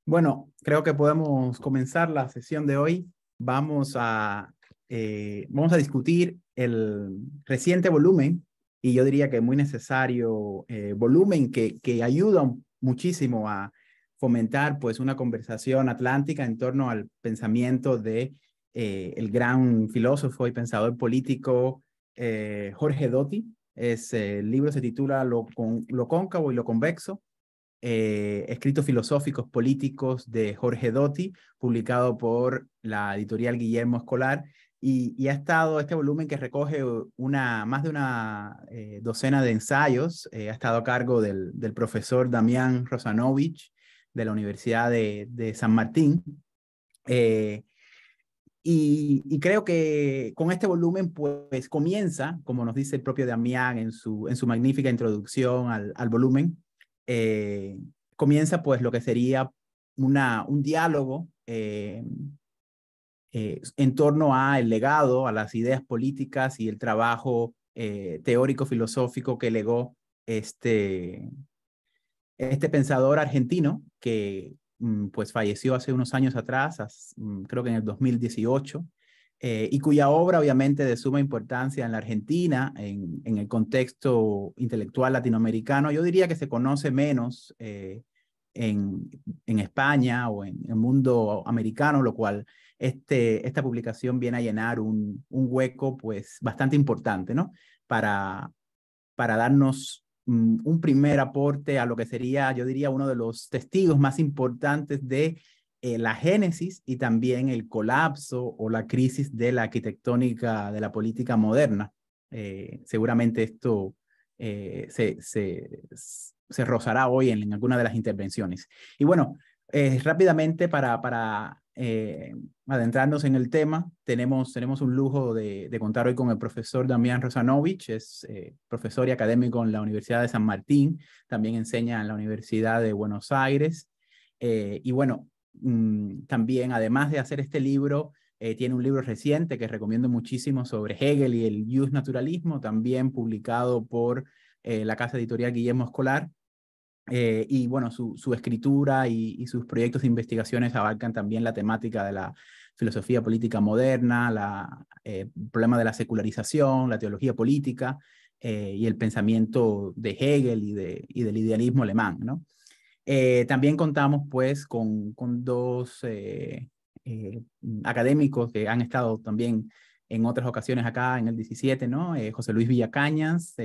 Bueno, creo que podemos comenzar la sesión de hoy. Vamos a discutir el reciente volumen, y yo diría que muy necesario volumen que ayuda muchísimo a fomentar pues una conversación atlántica en torno al pensamiento de el gran filósofo y pensador político Jorge Doty. El libro se titula Lo cóncavo y lo convexo, escritos filosóficos políticos de Jorge Doty, publicado por la editorial Guillermo Escolar, y ha estado este volumen que recoge más de una docena de ensayos. Ha estado a cargo del profesor Damián Rosanovich de la Universidad de San Martín. Eh, y creo que con este volumen pues comienza, como nos dice el propio Damián en su magnífica introducción al volumen, eh, comienza pues lo que sería un diálogo en torno al legado, a las ideas políticas y el trabajo teórico-filosófico que legó este, este pensador argentino que pues falleció hace unos años atrás, creo que en el 2018, y cuya obra obviamente de suma importancia en la Argentina, en el contexto intelectual latinoamericano, yo diría que se conoce menos en España o en el mundo americano, lo cual esta publicación viene a llenar un hueco pues bastante importante, ¿no? Para, para darnos un primer aporte a lo que sería, yo diría, uno de los testigos más importantes de la génesis y también el colapso o la crisis de la arquitectónica de la política moderna. Seguramente esto eh, se, se, se rozará hoy en alguna de las intervenciones. Y bueno, rápidamente para adentrarnos en el tema, tenemos un lujo de contar hoy con el profesor Damián Rosanovich. Es profesor y académico en la Universidad de San Martín, también enseña en la Universidad de Buenos Aires. Y bueno, también además de hacer este libro, tiene un libro reciente que recomiendo muchísimo sobre Hegel y el justnaturalismo, también publicado por la casa editorial Guillermo Escolar. Y bueno, su escritura y sus proyectos de investigaciones abarcan también la temática de la filosofía política moderna, el problema de la secularización, la teología política y el pensamiento de Hegel y del idealismo alemán, ¿no? También contamos pues con dos eh, académicos que han estado también en otras ocasiones acá en el 17, ¿no? José Luis Villacañas,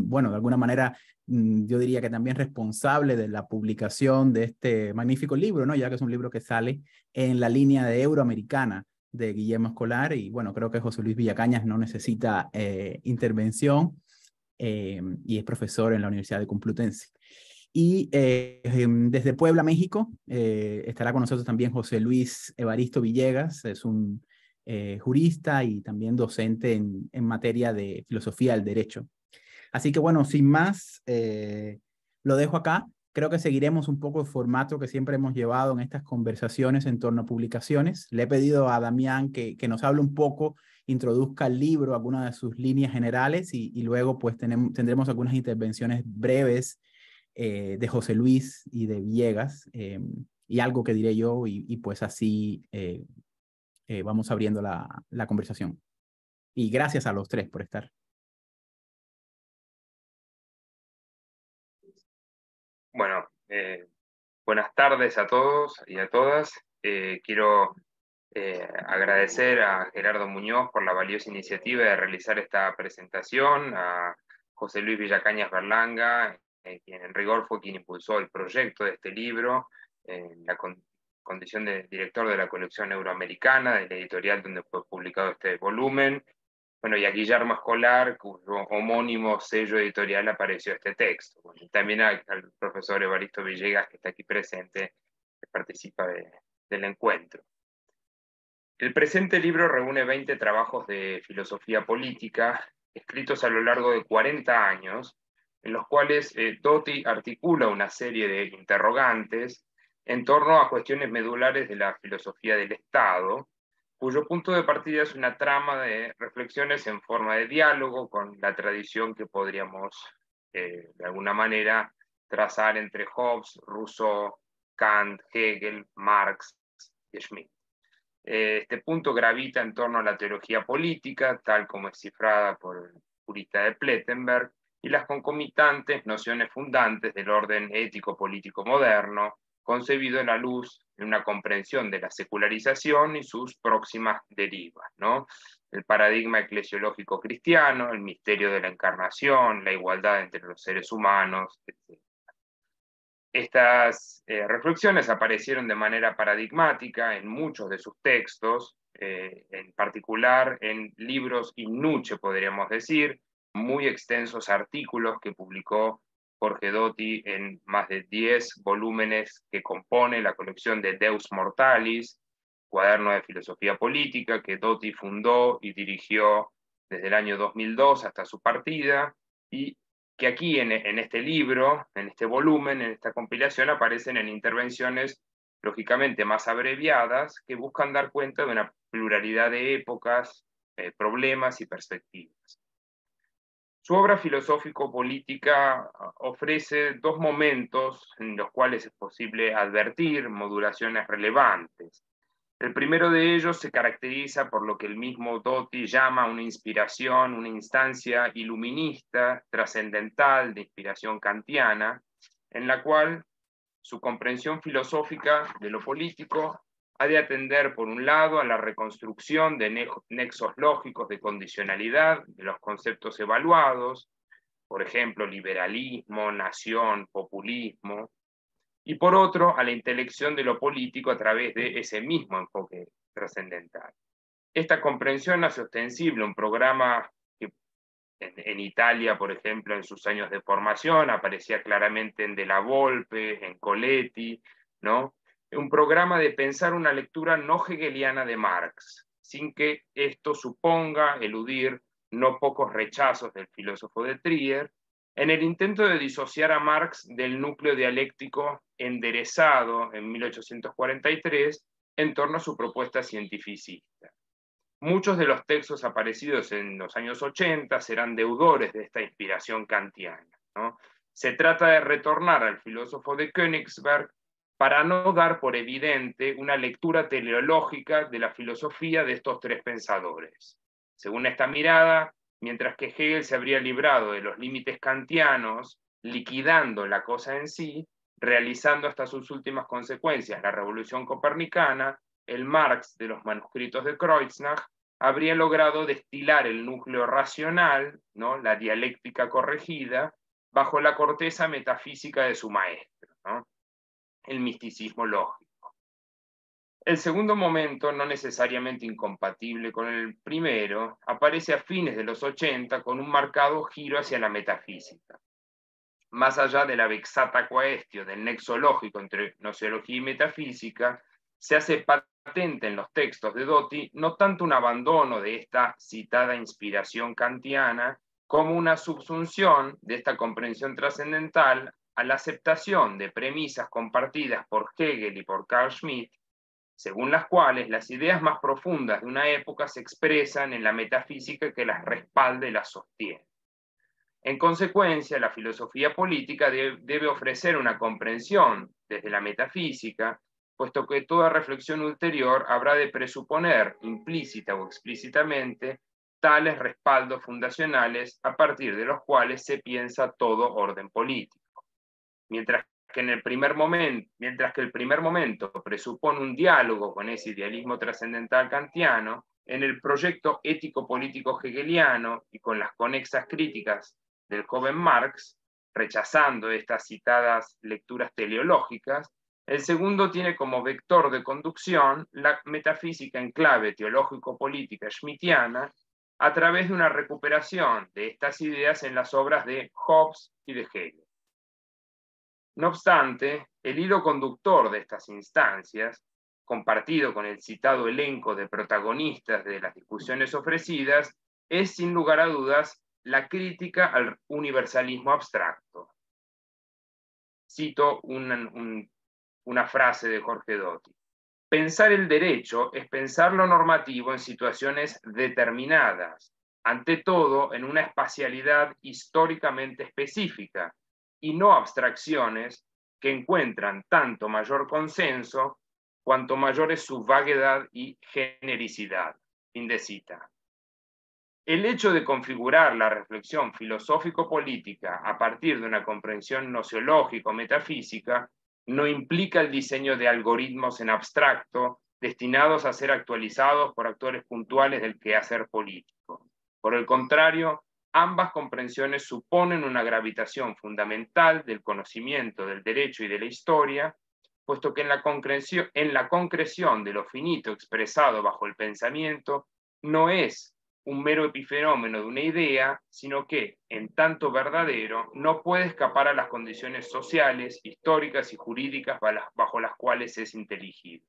bueno, de alguna manera yo diría que también responsable de la publicación de este magnífico libro, ¿no? Ya que es un libro que sale en la línea de euroamericana de Guillermo Escolar, y bueno, creo que José Luis Villacañas no necesita intervención, y es profesor en la Universidad de Complutense. Y desde Puebla, México, estará con nosotros también José Luis Evaristo Villegas. Es un jurista y también docente en materia de filosofía del derecho. Así que bueno, sin más, lo dejo acá. Creo que seguiremos un poco el formato que siempre hemos llevado en estas conversaciones en torno a publicaciones. Le he pedido a Damián que nos hable un poco, introduzca el libro, algunas de sus líneas generales, y luego pues tendremos algunas intervenciones breves de José Luis y de Villegas, y algo que diré yo, y pues así vamos abriendo la conversación. Y gracias a los tres por estar. Bueno, buenas tardes a todos y a todas. Quiero agradecer a Gerardo Muñoz por la valiosa iniciativa de realizar esta presentación, a José Luis Villacañas Berlanga, quien en rigor fue quien impulsó el proyecto de este libro, en la condición de director de la colección euroamericana, de la editorial donde fue publicado este volumen. Bueno, y a Guillermo Escolar, cuyo homónimo sello editorial apareció este texto. Bueno, y también al profesor Evaristo Villegas, que está aquí presente, que participa del encuentro. El presente libro reúne 20 trabajos de filosofía política, escritos a lo largo de 40 años, en los cuales Doty articula una serie de interrogantes en torno a cuestiones medulares de la filosofía del Estado, cuyo punto de partida es una trama de reflexiones en forma de diálogo con la tradición que podríamos, de alguna manera, trazar entre Hobbes, Rousseau Kant, Hegel, Marx y Schmitt. Este punto gravita en torno a la teología política, tal como es cifrada por el jurista de Plettenberg, y las concomitantes nociones fundantes del orden ético-político moderno, concebido en la luz de una comprensión de la secularización y sus próximas derivas, ¿no? El paradigma eclesiológico cristiano, el misterio de la encarnación, la igualdad entre los seres humanos, etc. Estas reflexiones aparecieron de manera paradigmática en muchos de sus textos, en particular en libros in nuce, podríamos decir, muy extensos artículos que publicó Jorge Doty en más de 10 volúmenes que compone la colección de Deus Mortalis, cuaderno de filosofía política que Doty fundó y dirigió desde el año 2002 hasta su partida, y que aquí en este libro, en este volumen, en esta compilación, aparecen en intervenciones lógicamente más abreviadas que buscan dar cuenta de una pluralidad de épocas, problemas y perspectivas. Su obra filosófico-política ofrece dos momentos en los cuales es posible advertir modulaciones relevantes. El primero de ellos se caracteriza por lo que el mismo Doty llama una inspiración, una instancia iluminista, trascendental, de inspiración kantiana, en la cual su comprensión filosófica de lo político ha de atender, por un lado, a la reconstrucción de nexos lógicos de condicionalidad de los conceptos evaluados, por ejemplo, liberalismo, nación, populismo, y por otro, a la intelección de lo político a través de ese mismo enfoque trascendental. Esta comprensión hace ostensible un programa que en Italia, por ejemplo, en sus años de formación, aparecía claramente en De la Volpe, en Coletti, ¿no? Un programa de pensar una lectura no hegeliana de Marx, sin que esto suponga eludir no pocos rechazos del filósofo de Trier, en el intento de disociar a Marx del núcleo dialéctico enderezado en 1843 en torno a su propuesta cientificista. Muchos de los textos aparecidos en los años 80 serán deudores de esta inspiración kantiana, ¿no? Se trata de retornar al filósofo de Königsberg para no dar por evidente una lectura teleológica de la filosofía de estos tres pensadores. Según esta mirada, mientras que Hegel se habría librado de los límites kantianos, liquidando la cosa en sí, realizando hasta sus últimas consecuencias la revolución copernicana, el Marx de los manuscritos de Kreuznach habría logrado destilar el núcleo racional, ¿no? La dialéctica corregida, bajo la corteza metafísica de su maestro, ¿no? El misticismo lógico. El segundo momento, no necesariamente incompatible con el primero, aparece a fines de los 80 con un marcado giro hacia la metafísica. Más allá de la vexata quaestio del nexo lógico entre gnoseología y metafísica, se hace patente en los textos de Doty no tanto un abandono de esta citada inspiración kantiana, como una subsunción de esta comprensión trascendental a la aceptación de premisas compartidas por Hegel y por Carl Schmitt, según las cuales las ideas más profundas de una época se expresan en la metafísica que las respalda y las sostiene. En consecuencia, la filosofía política debe ofrecer una comprensión desde la metafísica, puesto que toda reflexión ulterior habrá de presuponer, implícita o explícitamente, tales respaldos fundacionales a partir de los cuales se piensa todo orden político. Mientras que el primer momento presupone un diálogo con ese idealismo trascendental kantiano, en el proyecto ético-político hegeliano y con las conexas críticas del joven Marx, rechazando estas citadas lecturas teleológicas, el segundo tiene como vector de conducción la metafísica en clave teológico-política schmittiana a través de una recuperación de estas ideas en las obras de Hobbes y de Hegel. No obstante, el hilo conductor de estas instancias, compartido con el citado elenco de protagonistas de las discusiones ofrecidas, es sin lugar a dudas la crítica al universalismo abstracto. Cito una frase de Jorge Doty. Pensar el derecho es pensar lo normativo en situaciones determinadas, ante todo en una espacialidad históricamente específica, y no abstracciones que encuentran tanto mayor consenso cuanto mayor es su vaguedad y genericidad. Fin de cita. El hecho de configurar la reflexión filosófico-política a partir de una comprensión nociológico-metafísica no implica el diseño de algoritmos en abstracto destinados a ser actualizados por actores puntuales del quehacer político. Por el contrario, ambas comprensiones suponen una gravitación fundamental del conocimiento del derecho y de la historia, puesto que en la concreción de lo finito expresado bajo el pensamiento no es un mero epifenómeno de una idea, sino que, en tanto verdadero, no puede escapar a las condiciones sociales, históricas y jurídicas bajo las cuales es inteligible.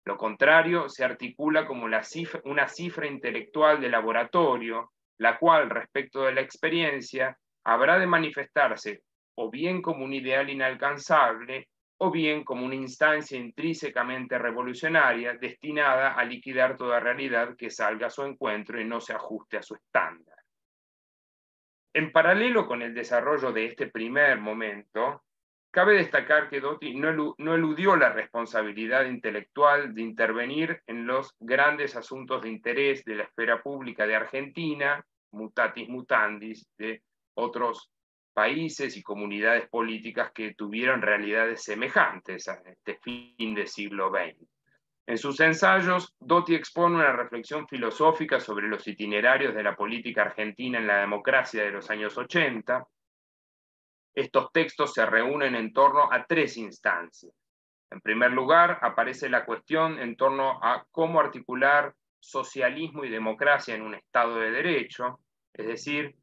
Lo contrario se articula como una cifra intelectual de laboratorio, la cual, respecto de la experiencia, habrá de manifestarse o bien como un ideal inalcanzable, o bien como una instancia intrínsecamente revolucionaria destinada a liquidar toda realidad que salga a su encuentro y no se ajuste a su estándar. En paralelo con el desarrollo de este primer momento, cabe destacar que Doty no eludió la responsabilidad intelectual de intervenir en los grandes asuntos de interés de la esfera pública de Argentina, mutatis mutandis, de otros países y comunidades políticas que tuvieron realidades semejantes a este fin del siglo XX. En sus ensayos, Doty expone una reflexión filosófica sobre los itinerarios de la política argentina en la democracia de los años 80. Estos textos se reúnen en torno a tres instancias. En primer lugar, aparece la cuestión en torno a cómo articular socialismo y democracia en un Estado de Derecho, es decir,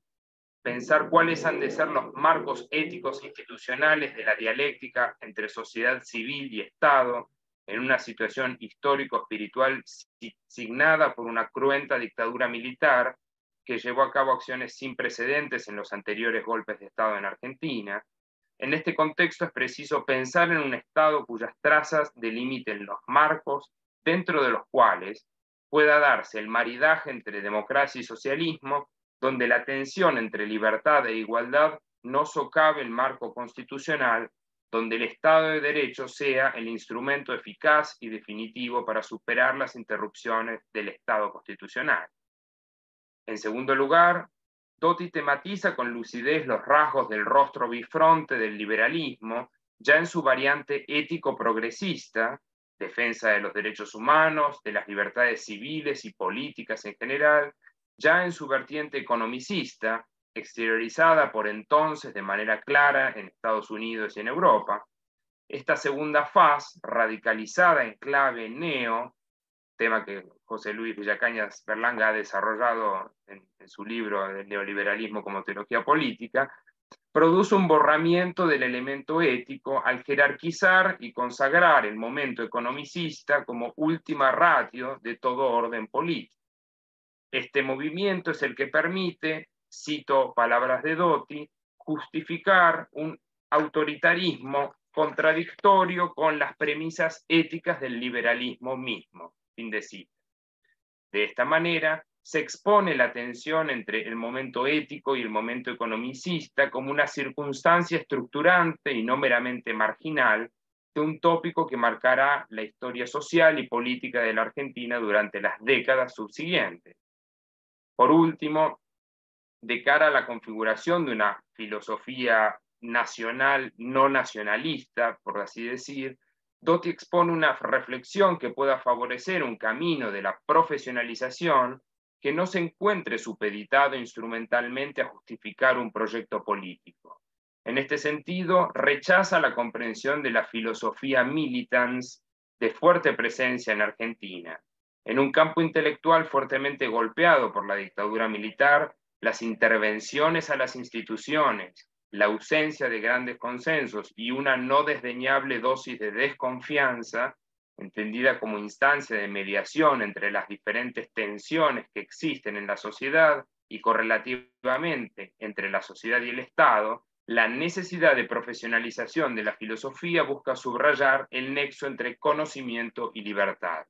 pensar cuáles han de ser los marcos éticos e institucionales de la dialéctica entre sociedad civil y Estado en una situación histórico-espiritual signada por una cruenta dictadura militar que llevó a cabo acciones sin precedentes en los anteriores golpes de Estado en Argentina. En este contexto es preciso pensar en un Estado cuyas trazas delimiten los marcos dentro de los cuales pueda darse el maridaje entre democracia y socialismo, donde la tensión entre libertad e igualdad no socave el marco constitucional, donde el Estado de Derecho sea el instrumento eficaz y definitivo para superar las interrupciones del Estado constitucional. En segundo lugar, Doty tematiza con lucidez los rasgos del rostro bifronte del liberalismo, ya en su variante ético-progresista, defensa de los derechos humanos, de las libertades civiles y políticas en general, ya en su vertiente economicista, exteriorizada por entonces de manera clara en Estados Unidos y en Europa. Esta segunda faz, radicalizada en clave neo, tema que José Luis Villacañas Berlanga ha desarrollado en su libro El neoliberalismo como teología política, produce un borramiento del elemento ético al jerarquizar y consagrar el momento economicista como última ratio de todo orden político. Este movimiento es el que permite, cito palabras de Doty, justificar un autoritarismo contradictorio con las premisas éticas del liberalismo mismo. Fin de cita. De esta manera, se expone la tensión entre el momento ético y el momento economicista como una circunstancia estructurante y no meramente marginal de un tópico que marcará la historia social y política de la Argentina durante las décadas subsiguientes. Por último, de cara a la configuración de una filosofía nacional no nacionalista, por así decir, Doty expone una reflexión que pueda favorecer un camino de la profesionalización que no se encuentre supeditado instrumentalmente a justificar un proyecto político. En este sentido, rechaza la comprensión de la filosofía militans de fuerte presencia en Argentina. En un campo intelectual fuertemente golpeado por la dictadura militar, las intervenciones a las instituciones, la ausencia de grandes consensos y una no desdeñable dosis de desconfianza, entendida como instancia de mediación entre las diferentes tensiones que existen en la sociedad y correlativamente entre la sociedad y el Estado, la necesidad de profesionalización de la filosofía busca subrayar el nexo entre conocimiento y libertad.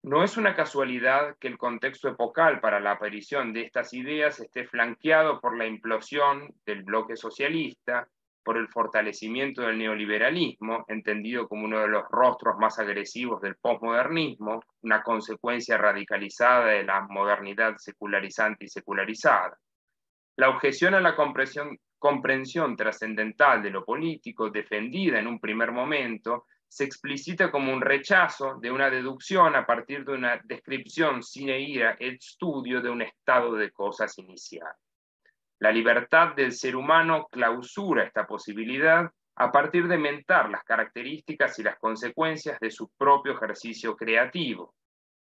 No es una casualidad que el contexto epocal para la aparición de estas ideas esté flanqueado por la implosión del bloque socialista por el fortalecimiento del neoliberalismo, entendido como uno de los rostros más agresivos del posmodernismo, una consecuencia radicalizada de la modernidad secularizante y secularizada. La objeción a la comprensión trascendental de lo político, defendida en un primer momento, se explicita como un rechazo de una deducción a partir de una descripción sine ira et studio de un estado de cosas inicial. La libertad del ser humano clausura esta posibilidad a partir de mentar las características y las consecuencias de su propio ejercicio creativo.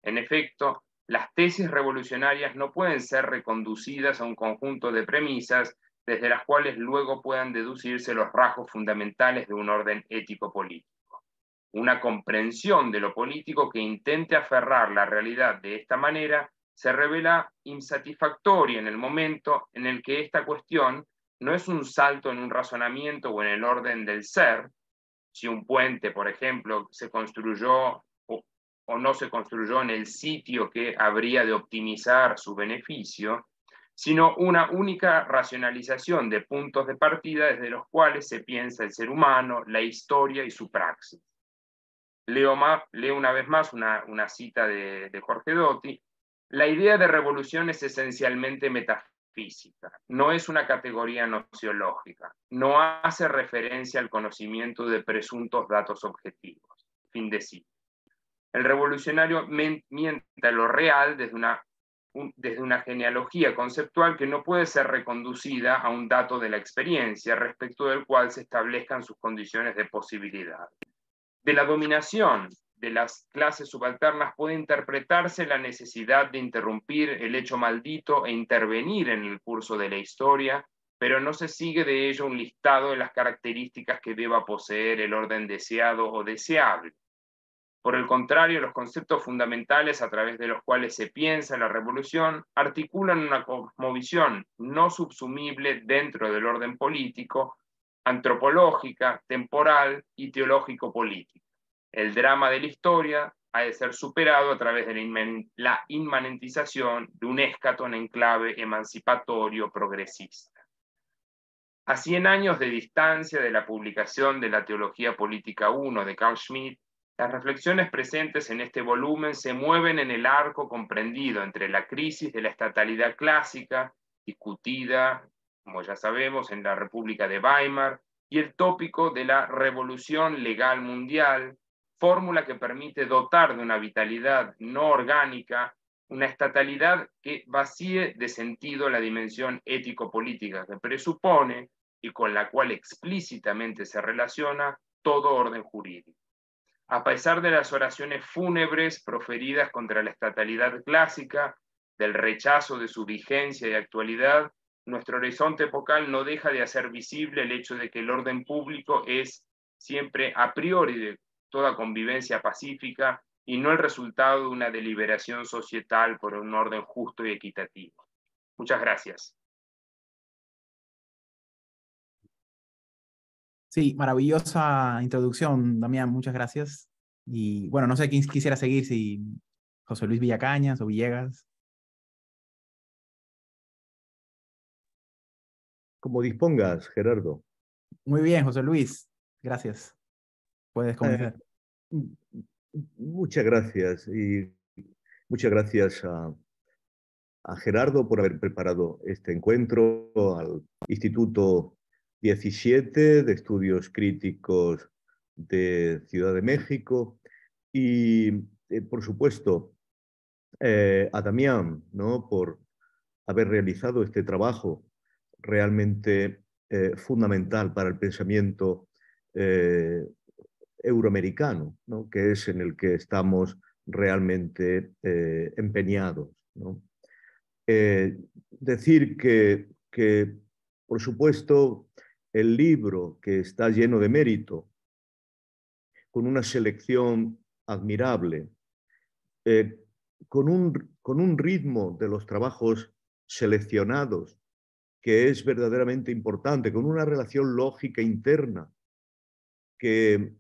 En efecto, las tesis revolucionarias no pueden ser reconducidas a un conjunto de premisas desde las cuales luego puedan deducirse los rasgos fundamentales de un orden ético-político. Una comprensión de lo político que intente aferrar la realidad de esta manera se revela insatisfactoria en el momento en el que esta cuestión no es un salto en un razonamiento o en el orden del ser. Si un puente, por ejemplo, se construyó o no se construyó en el sitio que habría de optimizar su beneficio, sino una única racionalización de puntos de partida desde los cuales se piensa el ser humano, la historia y su praxis. Leo una vez más una cita de Jorge Dotti. La idea de revolución es esencialmente metafísica, no es una categoría nociológica, no hace referencia al conocimiento de presuntos datos objetivos. Fin de cita. El revolucionario miente lo real desde una genealogía conceptual que no puede ser reconducida a un dato de la experiencia respecto del cual se establezcan sus condiciones de posibilidad. De la dominación de las clases subalternas puede interpretarse la necesidad de interrumpir el hecho maldito e intervenir en el curso de la historia, pero no se sigue de ello un listado de las características que deba poseer el orden deseado o deseable. Por el contrario, los conceptos fundamentales a través de los cuales se piensa la revolución articulan una cosmovisión no subsumible dentro del orden político, antropológica, temporal y teológico-política. El drama de la historia ha de ser superado a través de la inmanentización de un escatón en clave emancipatorio progresista. A 100 años de distancia de la publicación de la Teología Política 1 de Carl Schmitt, las reflexiones presentes en este volumen se mueven en el arco comprendido entre la crisis de la estatalidad clásica, discutida, como ya sabemos, en la República de Weimar, y el tópico de la revolución legal mundial, fórmula que permite dotar de una vitalidad no orgánica una estatalidad que vacíe de sentido la dimensión ético-política que presupone y con la cual explícitamente se relaciona todo orden jurídico. A pesar de las oraciones fúnebres proferidas contra la estatalidad clásica, del rechazo de su vigencia y actualidad, nuestro horizonte epocal no deja de hacer visible el hecho de que el orden público es siempre a priori de toda convivencia pacífica y no el resultado de una deliberación societal por un orden justo y equitativo. Muchas gracias. Sí, maravillosa introducción, Damián, muchas gracias. Y bueno, no sé quién quisiera seguir, si José Luis Villacañas o Villegas. Como dispongas, Gerardo. Muy bien, José Luis, gracias. Puedes comenzar. Muchas gracias y muchas gracias a Gerardo por haber preparado este encuentro, al Instituto 17 de Estudios Críticos de Ciudad de México y, por supuesto, a Damián, ¿no?, por haber realizado este trabajo realmente fundamental para el pensamiento euroamericano, ¿no?, que es en el que estamos realmente empeñados, ¿no? Decir que, por supuesto, el libro, que está lleno de mérito, con una selección admirable, con un ritmo de los trabajos seleccionados que es verdaderamente importante, con una relación lógica interna que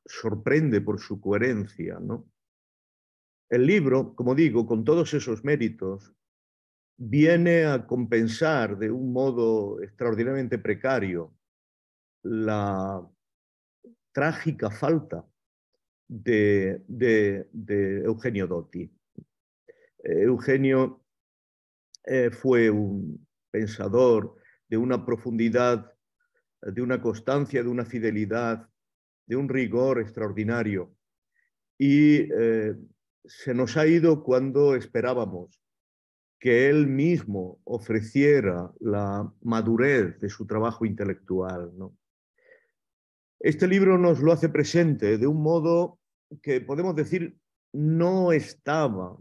sorprende por su coherencia, ¿no? El libro, como digo, con todos esos méritos, viene a compensar de un modo extraordinariamente precario la trágica falta de Eugenio Dotti. Eugenio fue un pensador de una profundidad, de una constancia, de una fidelidad, de un rigor extraordinario. Y se nos ha ido cuando esperábamos que él mismo ofreciera la madurez de su trabajo intelectual, ¿no? Este libro nos lo hace presente de un modo que podemos decir no estaba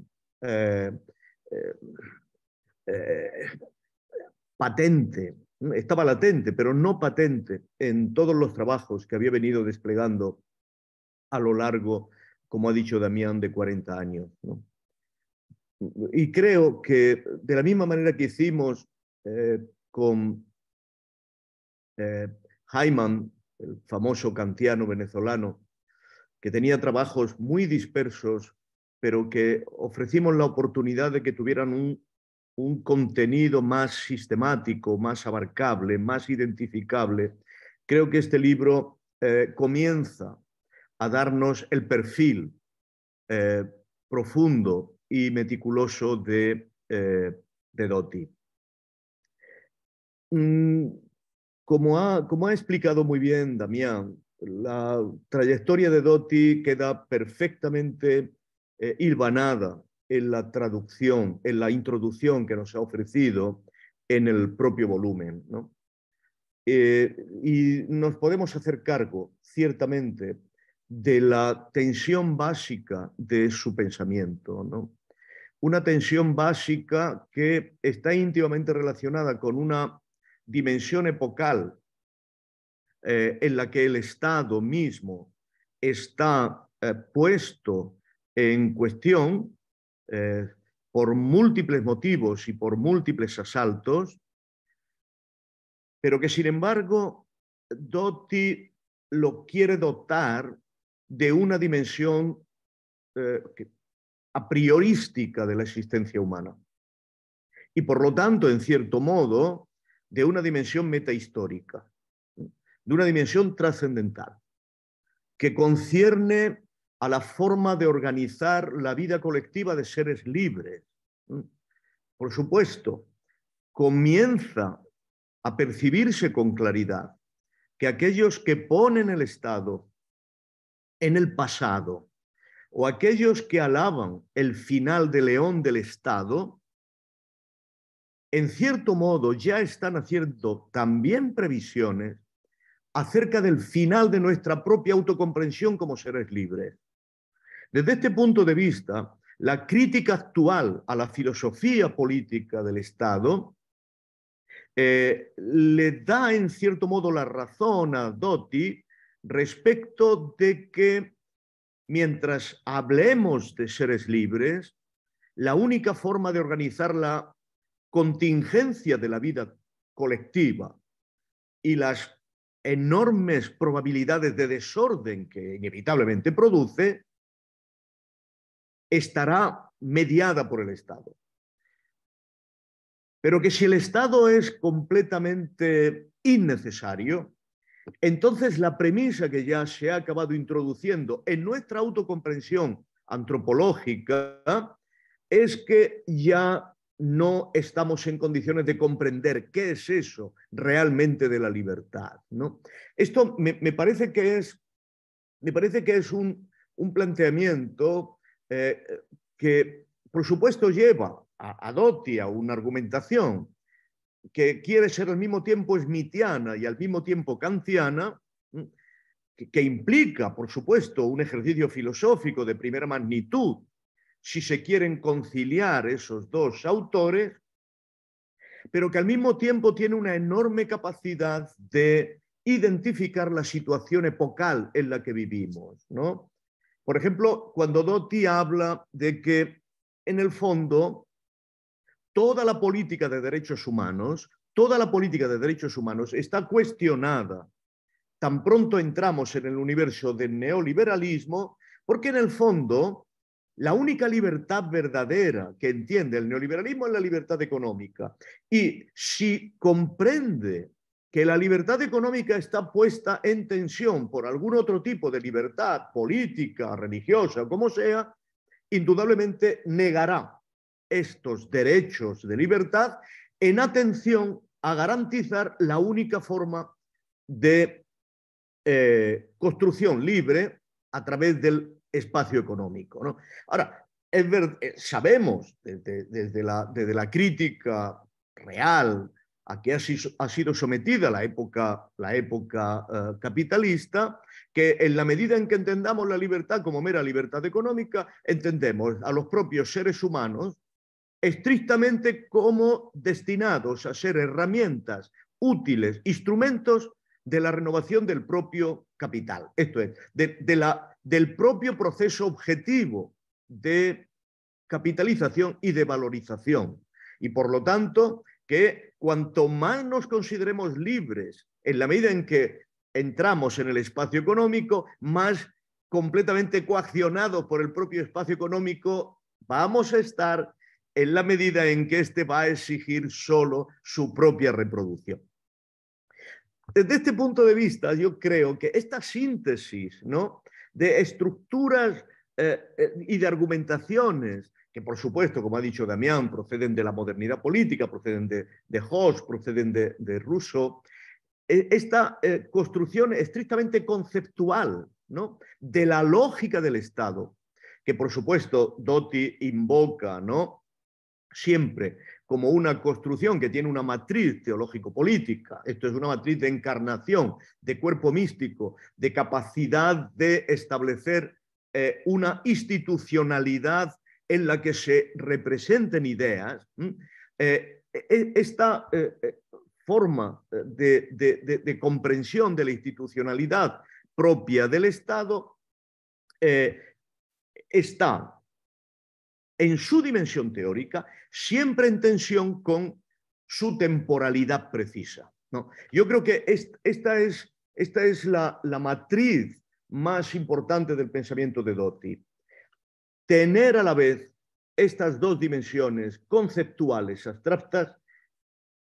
patente, estaba latente, pero no patente en todos los trabajos que había venido desplegando a lo largo, como ha dicho Damián, de 40 años, ¿no? Y creo que de la misma manera que hicimos con Hyman, el famoso kantiano venezolano, que tenía trabajos muy dispersos, pero que ofrecimos la oportunidad de que tuvieran un contenido más sistemático, más abarcable, más identificable. Creo que este libro comienza a darnos el perfil profundo y meticuloso de Dotti. Como ha explicado muy bien Damián, la trayectoria de Dotti queda perfectamente hilvanada en la traducción, en la introducción que nos ha ofrecido en el propio volumen, ¿no? Y nos podemos hacer cargo, ciertamente, de la tensión básica de su pensamiento, ¿no? Una tensión básica que está íntimamente relacionada con una dimensión epocal en la que el Estado mismo está puesto en cuestión por múltiples motivos y por múltiples asaltos, pero que sin embargo Dotti lo quiere dotar de una dimensión a priorística de la existencia humana y por lo tanto, en cierto modo, de una dimensión metahistórica, de una dimensión trascendental, que concierne a la forma de organizar la vida colectiva de seres libres. Por supuesto, comienza a percibirse con claridad que aquellos que ponen el Estado en el pasado o aquellos que alaban el final de León del Estado, en cierto modo ya están haciendo también previsiones acerca del final de nuestra propia autocomprensión como seres libres. Desde este punto de vista, la crítica actual a la filosofía política del Estado le da en cierto modo la razón a Dotti respecto de que mientras hablemos de seres libres, la única forma de organizar la contingencia de la vida colectiva y las enormes probabilidades de desorden que inevitablemente produce, estará mediada por el Estado. Pero que si el Estado es completamente innecesario, entonces la premisa que ya se ha acabado introduciendo en nuestra autocomprensión antropológica es que ya no estamos en condiciones de comprender qué es eso realmente de la libertad, ¿no? Esto me parece que es un planteamiento que, por supuesto, lleva a Dotti a una argumentación que quiere ser al mismo tiempo smithiana y al mismo tiempo kantiana, que implica, por supuesto, un ejercicio filosófico de primera magnitud, si se quieren conciliar esos dos autores, pero que al mismo tiempo tiene una enorme capacidad de identificar la situación epocal en la que vivimos, ¿no? Por ejemplo, cuando Dotti habla de que, en el fondo, toda la política de derechos humanos está cuestionada tan pronto entramos en el universo del neoliberalismo, porque en el fondo la única libertad verdadera que entiende el neoliberalismo es la libertad económica. Y si comprende que la libertad económica está puesta en tensión por algún otro tipo de libertad política, religiosa o como sea, indudablemente negará estos derechos de libertad en atención a garantizar la única forma de construcción libre a través del espacio económico, ¿no? Ahora, sabemos desde la crítica real a que ha sido sometida la época capitalista, que en la medida en que entendamos la libertad como mera libertad económica, entendemos a los propios seres humanos estrictamente como destinados a ser herramientas útiles, instrumentos de la renovación del propio capital. Esto es, del propio proceso objetivo de capitalización y de valorización. Y por lo tanto, que cuanto más nos consideremos libres, en la medida en que entramos en el espacio económico, más completamente coaccionados por el propio espacio económico vamos a estar en la medida en que éste va a exigir solo su propia reproducción. Desde este punto de vista, yo creo que esta síntesis, ¿no?, de estructuras y de argumentaciones que, por supuesto, como ha dicho Damián, proceden de la modernidad política, proceden de Hobbes, proceden de Rousseau, esta construcción estrictamente conceptual, ¿no?, de la lógica del Estado, que, por supuesto, Doty invoca, ¿no?, siempre como una construcción que tiene una matriz teológico-política. Esto es una matriz de encarnación, de cuerpo místico, de capacidad de establecer una institucionalidad en la que se representen ideas. Esta forma de comprensión de la institucionalidad propia del Estado está en su dimensión teórica, siempre en tensión con su temporalidad precisa, ¿no? Yo creo que esta es la matriz más importante del pensamiento de Doty. Tener a la vez estas dos dimensiones conceptuales abstractas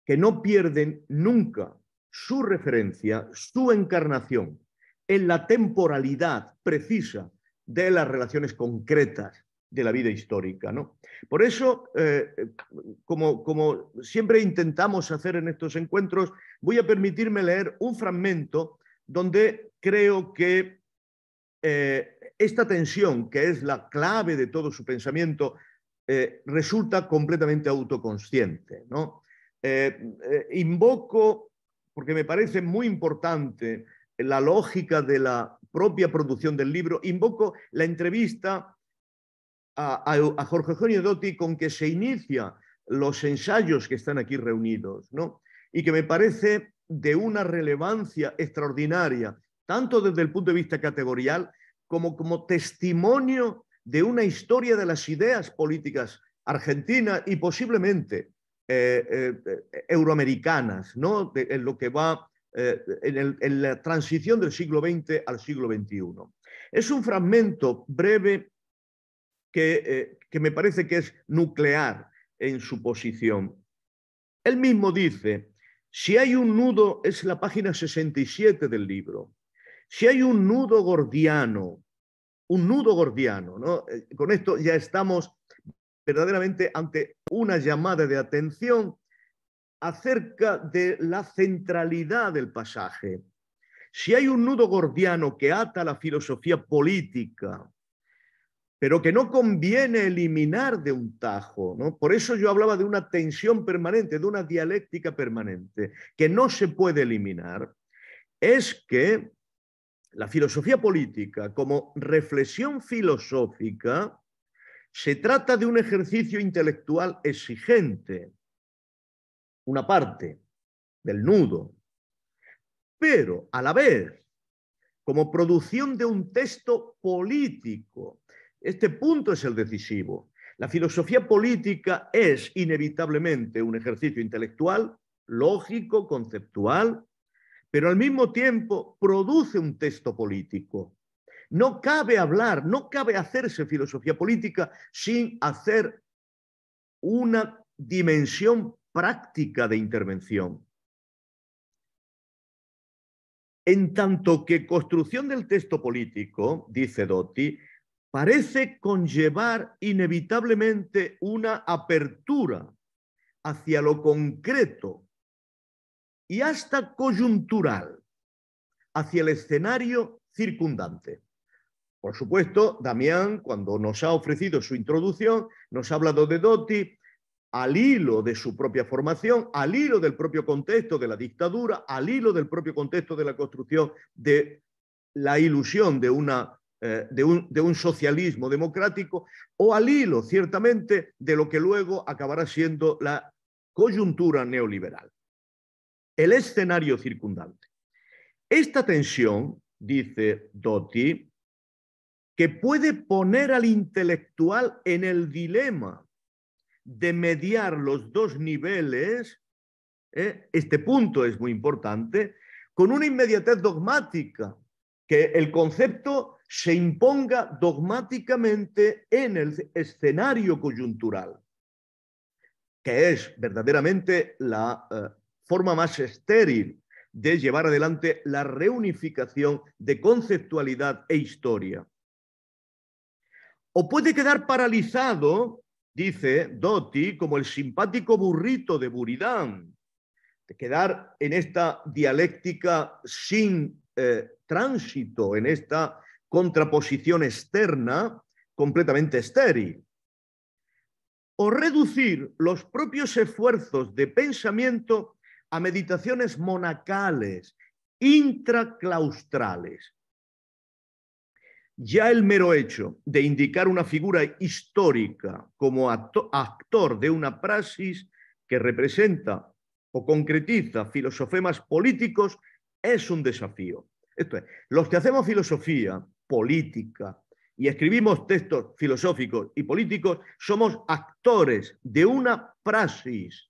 que no pierden nunca su referencia, su encarnación en la temporalidad precisa de las relaciones concretas de la vida histórica, ¿no? Por eso, como siempre intentamos hacer en estos encuentros, voy a permitirme leer un fragmento donde creo que esta tensión, que es la clave de todo su pensamiento, resulta completamente autoconsciente, ¿no? Invoco, porque me parece muy importante la lógica de la propia producción del libro, invoco la entrevista a Jorge Eugenio Doty con que se inicia los ensayos que están aquí reunidos, ¿no?, y que me parece de una relevancia extraordinaria, tanto desde el punto de vista categorial como testimonio de una historia de las ideas políticas argentinas y posiblemente euroamericanas, ¿no?, en lo que va en la transición del siglo XX al siglo XXI. Es un fragmento breve que me parece que es nuclear en su posición. Él mismo dice, si hay un nudo, es la página 67 del libro, si hay un nudo gordiano, ¿no? Con esto ya estamos verdaderamente ante una llamada de atención acerca de la centralidad del pasaje. Si hay un nudo gordiano que ata la filosofía política, pero que no conviene eliminar de un tajo, ¿no? Por eso yo hablaba de una tensión permanente, de una dialéctica permanente, que no se puede eliminar, es que la filosofía política, como reflexión filosófica, se trata de un ejercicio intelectual exigente, una parte del nudo, pero a la vez, como producción de un texto político. Este punto es el decisivo. La filosofía política es inevitablemente un ejercicio intelectual, lógico, conceptual, pero al mismo tiempo produce un texto político. No cabe hablar, no cabe hacerse filosofía política sin hacer una dimensión práctica de intervención. en tanto que construcción del texto político, dice Doty, parece conllevar inevitablemente una apertura hacia lo concreto y hasta coyuntural, hacia el escenario circundante. Por supuesto, Damián, cuando nos ha ofrecido su introducción, nos ha hablado de Doty al hilo de su propia formación, al hilo del propio contexto de la dictadura, al hilo del propio contexto de la construcción de la ilusión de un socialismo democrático, o al hilo, ciertamente, de lo que luego acabará siendo la coyuntura neoliberal. El escenario circundante. Esta tensión, dice Doty, que puede poner al intelectual en el dilema de mediar los dos niveles, este punto es muy importante, con una inmediatez dogmática, que el concepto se imponga dogmáticamente en el escenario coyuntural, que es verdaderamente la forma más estéril de llevar adelante la reunificación de conceptualidad e historia. O puede quedar paralizado, dice Doty, como el simpático burrito de Buridán, de quedar en esta dialéctica sin tránsito, en esta contraposición externa completamente estéril. O reducir los propios esfuerzos de pensamiento a meditaciones monacales, intraclaustrales. Ya el mero hecho de indicar una figura histórica como actor de una praxis que representa o concretiza filosofemas políticos es un desafío. Esto es, los que hacemos filosofía política y escribimos textos filosóficos y políticos somos actores de una praxis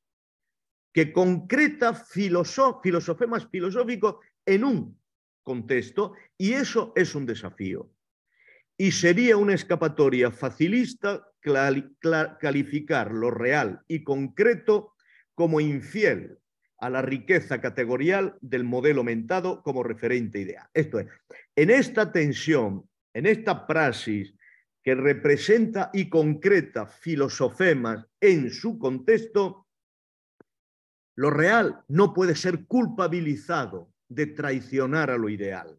que concreta filosofemas filosóficos en un contexto, y eso es un desafío. Y sería una escapatoria facilista calificar lo real y concreto como infiel a la riqueza categorial del modelo mentado como referente ideal. Esto es, en esta tensión, en esta praxis que representa y concreta filosofemas en su contexto, lo real no puede ser culpabilizado de traicionar a lo ideal.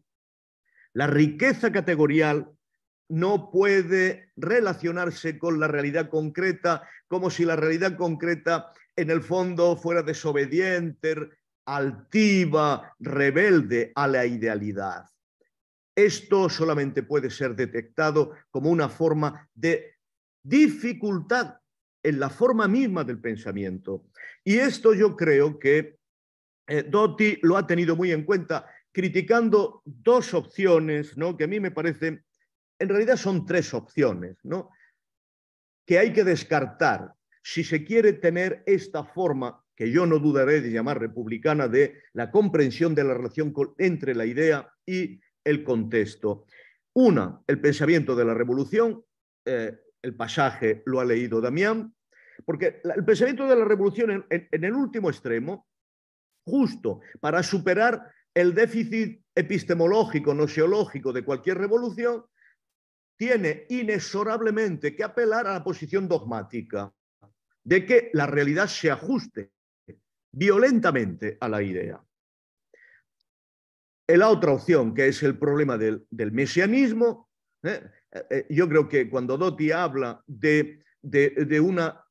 La riqueza categorial no puede relacionarse con la realidad concreta como si la realidad concreta en el fondo fuera desobediente, altiva, rebelde a la idealidad. Esto solamente puede ser detectado como una forma de dificultad en la forma misma del pensamiento. Y esto yo creo que Doty lo ha tenido muy en cuenta, criticando dos opciones, ¿no?, que a mí me parecen, en realidad son tres opciones, ¿no?, que hay que descartar si se quiere tener esta forma, que yo no dudaré de llamar republicana, de la comprensión de la relación entre la idea y el contexto. Una, el pensamiento de la revolución, el pasaje lo ha leído Damián, porque el pensamiento de la revolución en el último extremo, justo para superar el déficit epistemológico, noseológico de cualquier revolución, tiene inexorablemente que apelar a la posición dogmática de que la realidad se ajuste violentamente a la idea. La otra opción, que es el problema del mesianismo, yo creo que cuando Doty habla de una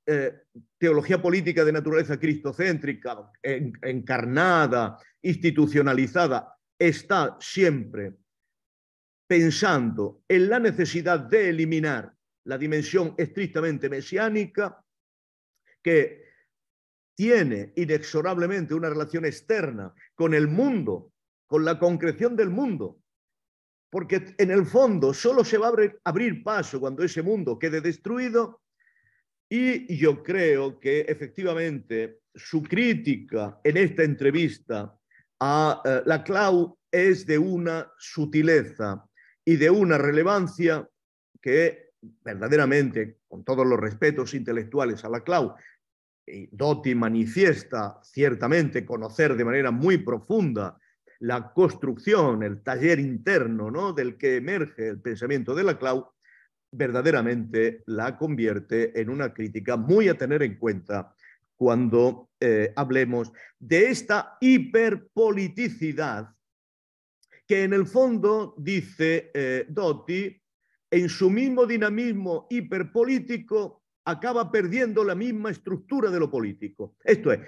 teología política de naturaleza cristocéntrica, encarnada, institucionalizada, está siempre pensando en la necesidad de eliminar la dimensión estrictamente mesiánica, que tiene inexorablemente una relación externa con el mundo, con la concreción del mundo, porque en el fondo solo se va a abrir paso cuando ese mundo quede destruido. Y yo creo que efectivamente su crítica en esta entrevista a Laclau es de una sutileza y de una relevancia que verdaderamente, con todos los respetos intelectuales a Laclau, Doty manifiesta ciertamente conocer de manera muy profunda la construcción, el taller interno, ¿no?, del que emerge el pensamiento de Laclau, verdaderamente la convierte en una crítica muy a tener en cuenta cuando hablemos de esta hiperpoliticidad que en el fondo, dice Doty, en su mismo dinamismo hiperpolítico acaba perdiendo la misma estructura de lo político. Esto es,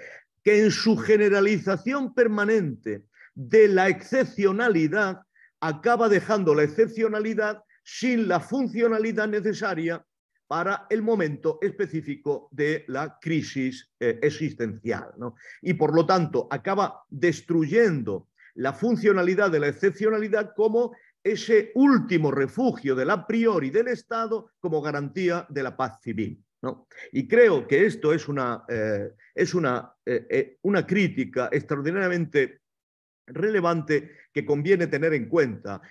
que en su generalización permanente de la excepcionalidad acaba dejando la excepcionalidad sin la funcionalidad necesaria para el momento específico de la crisis existencial, ¿no? Y por lo tanto acaba destruyendo la funcionalidad de la excepcionalidad como ese último refugio del a priori del Estado como garantía de la paz civil, ¿no? Y creo que esto es una crítica extraordinariamente relevante que conviene tener en cuenta,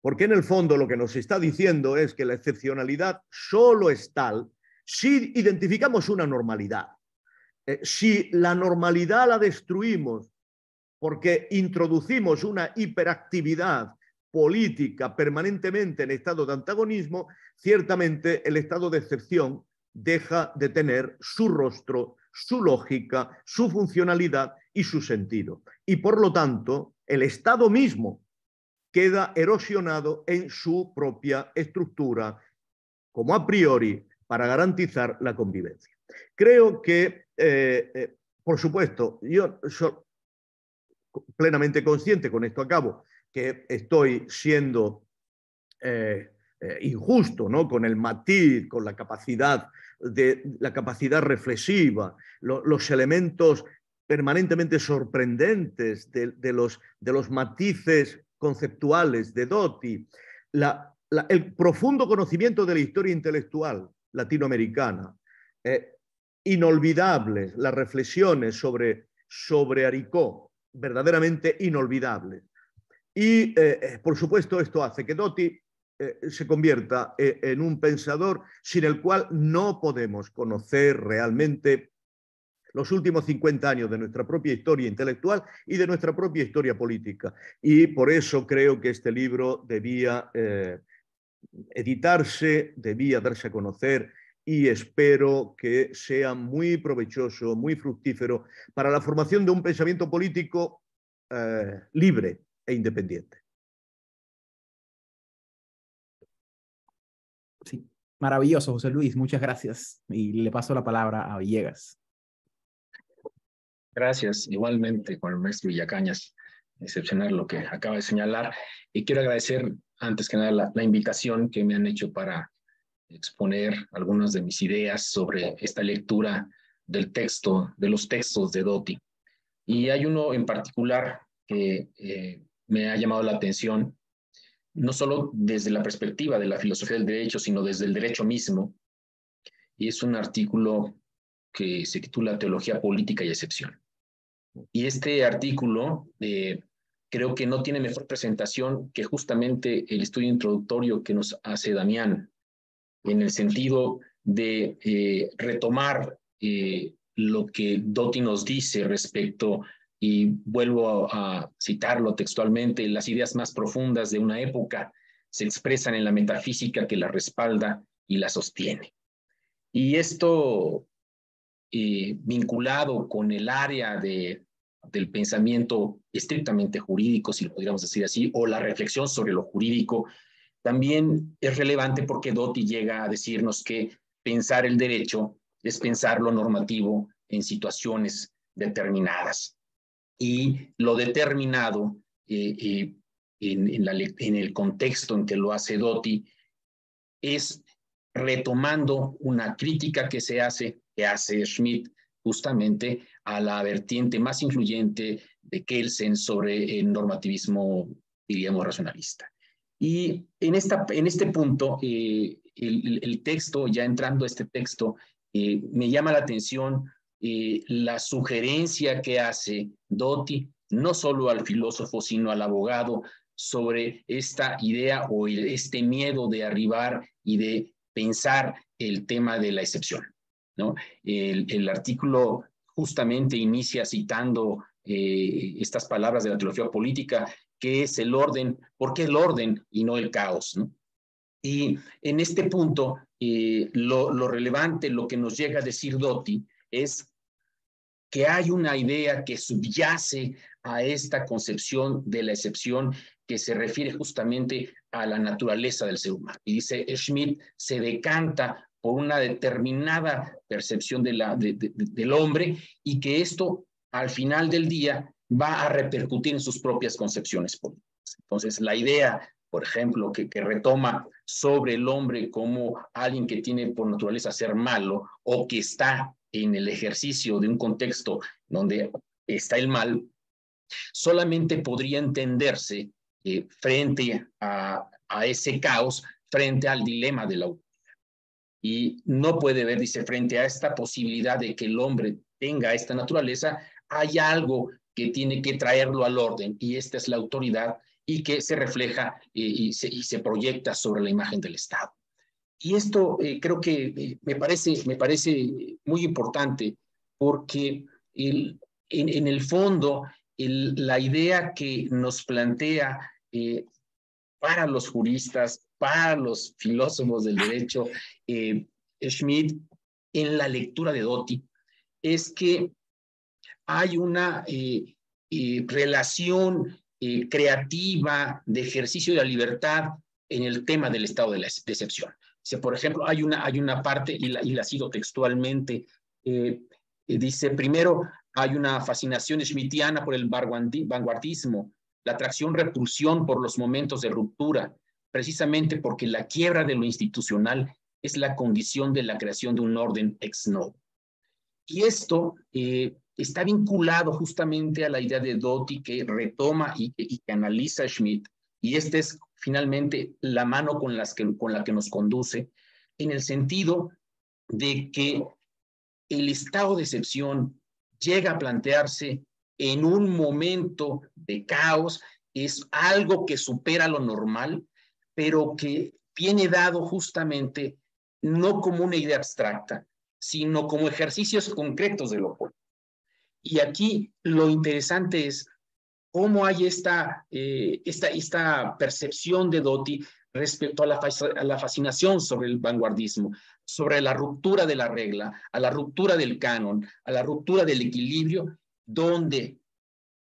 porque en el fondo lo que nos está diciendo es que la excepcionalidad solo es tal si identificamos una normalidad. Si la normalidad la destruimos porque introducimos una hiperactividad política permanentemente en estado de antagonismo, ciertamente el estado de excepción deja de tener su rostro, su lógica, su funcionalidad y su sentido. Y por lo tanto, el Estado mismo queda erosionado en su propia estructura como a priori para garantizar la convivencia. Creo que, por supuesto, yo soy plenamente consciente, con esto acabo, que estoy siendo injusto, ¿no?, con el matiz, con la capacidad reflexiva, los elementos permanentemente sorprendentes de los matices conceptuales de Doty, el profundo conocimiento de la historia intelectual latinoamericana, inolvidables las reflexiones sobre Aricó, verdaderamente inolvidables. Y, por supuesto, esto hace que Doty se convierta en un pensador sin el cual no podemos conocer realmente los últimos 50 años de nuestra propia historia intelectual y de nuestra propia historia política. Y por eso creo que este libro debía editarse, debía darse a conocer, y espero que sea muy provechoso, muy fructífero para la formación de un pensamiento político libre e independiente. Sí, maravilloso, José Luis, muchas gracias. Y le paso la palabra a Villegas. Gracias, igualmente con el maestro Villacañas, excepcional lo que acaba de señalar. Y quiero agradecer, antes que nada, la invitación que me han hecho para exponer algunas de mis ideas sobre esta lectura del texto, de los textos de Doty. Y hay uno en particular que me ha llamado la atención, no solo desde la perspectiva de la filosofía del derecho, sino desde el derecho mismo. Y es un artículo que se titula Teología Política y Excepción. Y este artículo creo que no tiene mejor presentación que justamente el estudio introductorio que nos hace Damián, en el sentido de retomar lo que Doty nos dice respecto, y vuelvo a citarlo textualmente, las ideas más profundas de una época se expresan en la metafísica que la respalda y la sostiene. Y esto vinculado con el área del pensamiento estrictamente jurídico, si lo podríamos decir así, o la reflexión sobre lo jurídico, también es relevante porque Doty llega a decirnos que pensar el derecho es pensar lo normativo en situaciones determinadas. Y lo determinado en el contexto en que lo hace Doty es retomando una crítica que hace Schmitt justamente a la vertiente más influyente de Kelsen sobre el normativismo, diríamos, racionalista. Y en este punto, el texto, ya entrando a este texto, me llama la atención la sugerencia que hace Doty, no solo al filósofo, sino al abogado, sobre esta idea o este miedo de arribar y de pensar el tema de la excepción, ¿no? El artículo justamente inicia citando estas palabras de la teología política, que es el orden, ¿por qué el orden y no el caos, ¿no? Y en este punto, lo relevante, lo que nos llega a decir Doty, es que hay una idea que subyace a esta concepción de la excepción que se refiere justamente a la naturaleza del ser humano. Y dice Schmitt, se decanta por una determinada percepción del hombre y que esto al final del día va a repercutir en sus propias concepciones políticas. Entonces, la idea, por ejemplo, que retoma sobre el hombre como alguien que tiene por naturaleza ser malo o que está en el ejercicio de un contexto donde está el mal, solamente podría entenderse frente a ese caos, frente al dilema de la autoridad. Y no puede ver, dice, frente a esta posibilidad de que el hombre tenga esta naturaleza, hay algo que tiene que traerlo al orden, y esta es la autoridad, y que se refleja y se proyecta sobre la imagen del Estado. Y esto creo que me parece muy importante porque en el fondo la idea que nos plantea para los juristas, para los filósofos del derecho, Schmitt, en la lectura de Doty, es que hay una relación creativa de ejercicio de la libertad en el tema del estado de la excepción. Por ejemplo, hay una parte, y la cito textualmente, dice, primero, hay una fascinación schmittiana por el vanguardismo, la atracción-repulsión por los momentos de ruptura, precisamente porque la quiebra de lo institucional es la condición de la creación de un orden ex novo. Y esto está vinculado justamente a la idea de Doty que retoma y que analiza Schmitt, y esta es finalmente la mano con la que nos conduce, en el sentido de que el estado de excepción llega a plantearse en un momento de caos, es algo que supera lo normal, pero que viene dado justamente no como una idea abstracta, sino como ejercicios concretos de lo político. Y aquí lo interesante es cómo hay esta percepción de Doty respecto a la fascinación sobre el vanguardismo, sobre la ruptura de la regla, a la ruptura del canon, a la ruptura del equilibrio, donde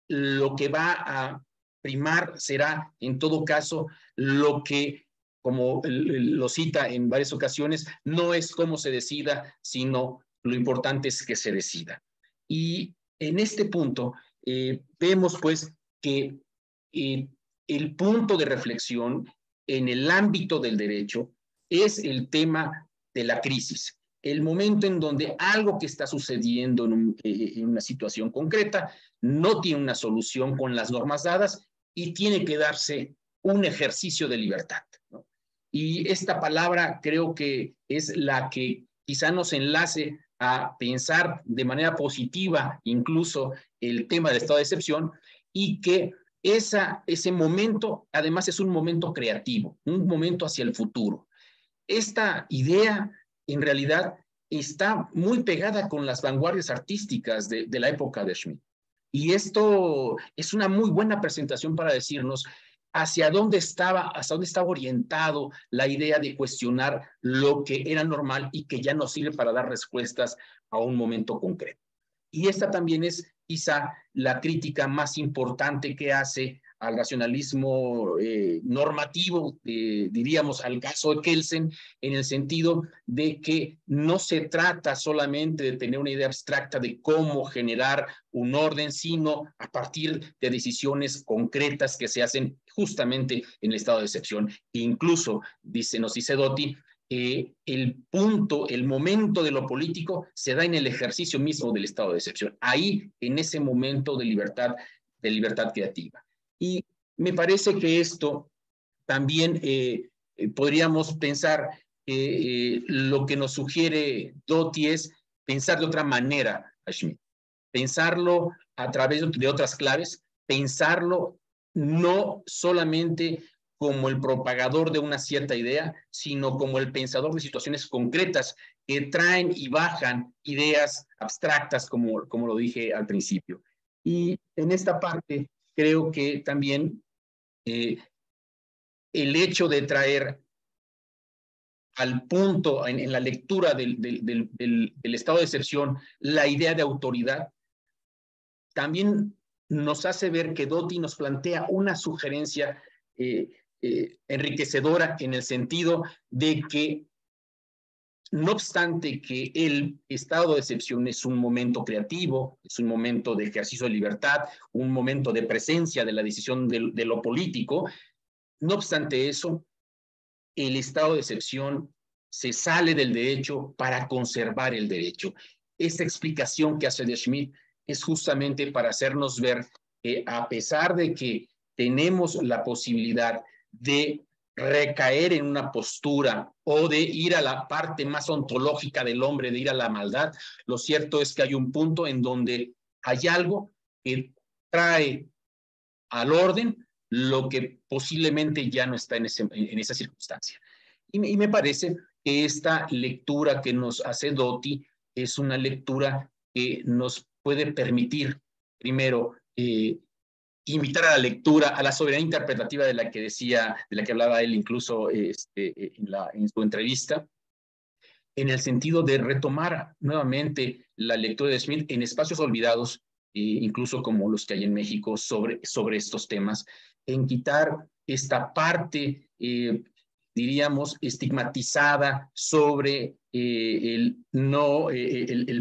lo que va a primar será, en todo caso, lo que, como lo cita en varias ocasiones, no es cómo se decida, sino lo importante es que se decida. Y en este punto vemos pues que el punto de reflexión en el ámbito del derecho es el tema de la crisis, el momento en donde algo que está sucediendo en una situación concreta no tiene una solución con las normas dadas y tiene que darse un ejercicio de libertad, ¿no? Y esta palabra creo que es la que quizá nos enlace a pensar de manera positiva incluso el tema del estado de excepción, y que ese momento además es un momento creativo, un momento hacia el futuro. Esta idea en realidad está muy pegada con las vanguardias artísticas de la época de Schmitt. Y esto es una muy buena presentación para decirnos hacia dónde estaba orientado la idea de cuestionar lo que era normal y que ya no sirve para dar respuestas a un momento concreto. Y esta también es quizá la crítica más importante que hace al racionalismo normativo, diríamos al caso de Kelsen, en el sentido de que no se trata solamente de tener una idea abstracta de cómo generar un orden, sino a partir de decisiones concretas que se hacen justamente en el estado de excepción. E incluso, nos dice Doty, el momento de lo político se da en el ejercicio mismo del estado de excepción, ahí en ese momento de libertad creativa. Y me parece que esto también podríamos pensar lo que nos sugiere Doty es pensar de otra manera a Schmitt, pensarlo a través de otras claves, pensarlo no solamente como el propagador de una cierta idea, sino como el pensador de situaciones concretas que traen y bajan ideas abstractas, como lo dije al principio. Y en esta parte creo que también el hecho de traer al punto en la lectura del estado de excepción la idea de autoridad, también nos hace ver que Doty nos plantea una sugerencia enriquecedora en el sentido de que, no obstante que el estado de excepción es un momento creativo, es un momento de ejercicio de libertad, un momento de presencia de la decisión de lo político, no obstante eso, el estado de excepción se sale del derecho para conservar el derecho. Esta explicación que hace de Schmitt es justamente para hacernos ver que, a pesar de que tenemos la posibilidad de recaer en una postura o de ir a la parte más ontológica del hombre, de ir a la maldad, lo cierto es que hay un punto en donde hay algo que trae al orden lo que posiblemente ya no está en esa circunstancia. Y me parece que esta lectura que nos hace Doty es una lectura que nos puede permitir, primero, invitar a la lectura, a la soberanía interpretativa de la que decía, de la que hablaba él incluso en su entrevista, en el sentido de retomar nuevamente la lectura de Schmitt en espacios olvidados, incluso como los que hay en México, sobre estos temas, en quitar esta parte, diríamos, estigmatizada sobre el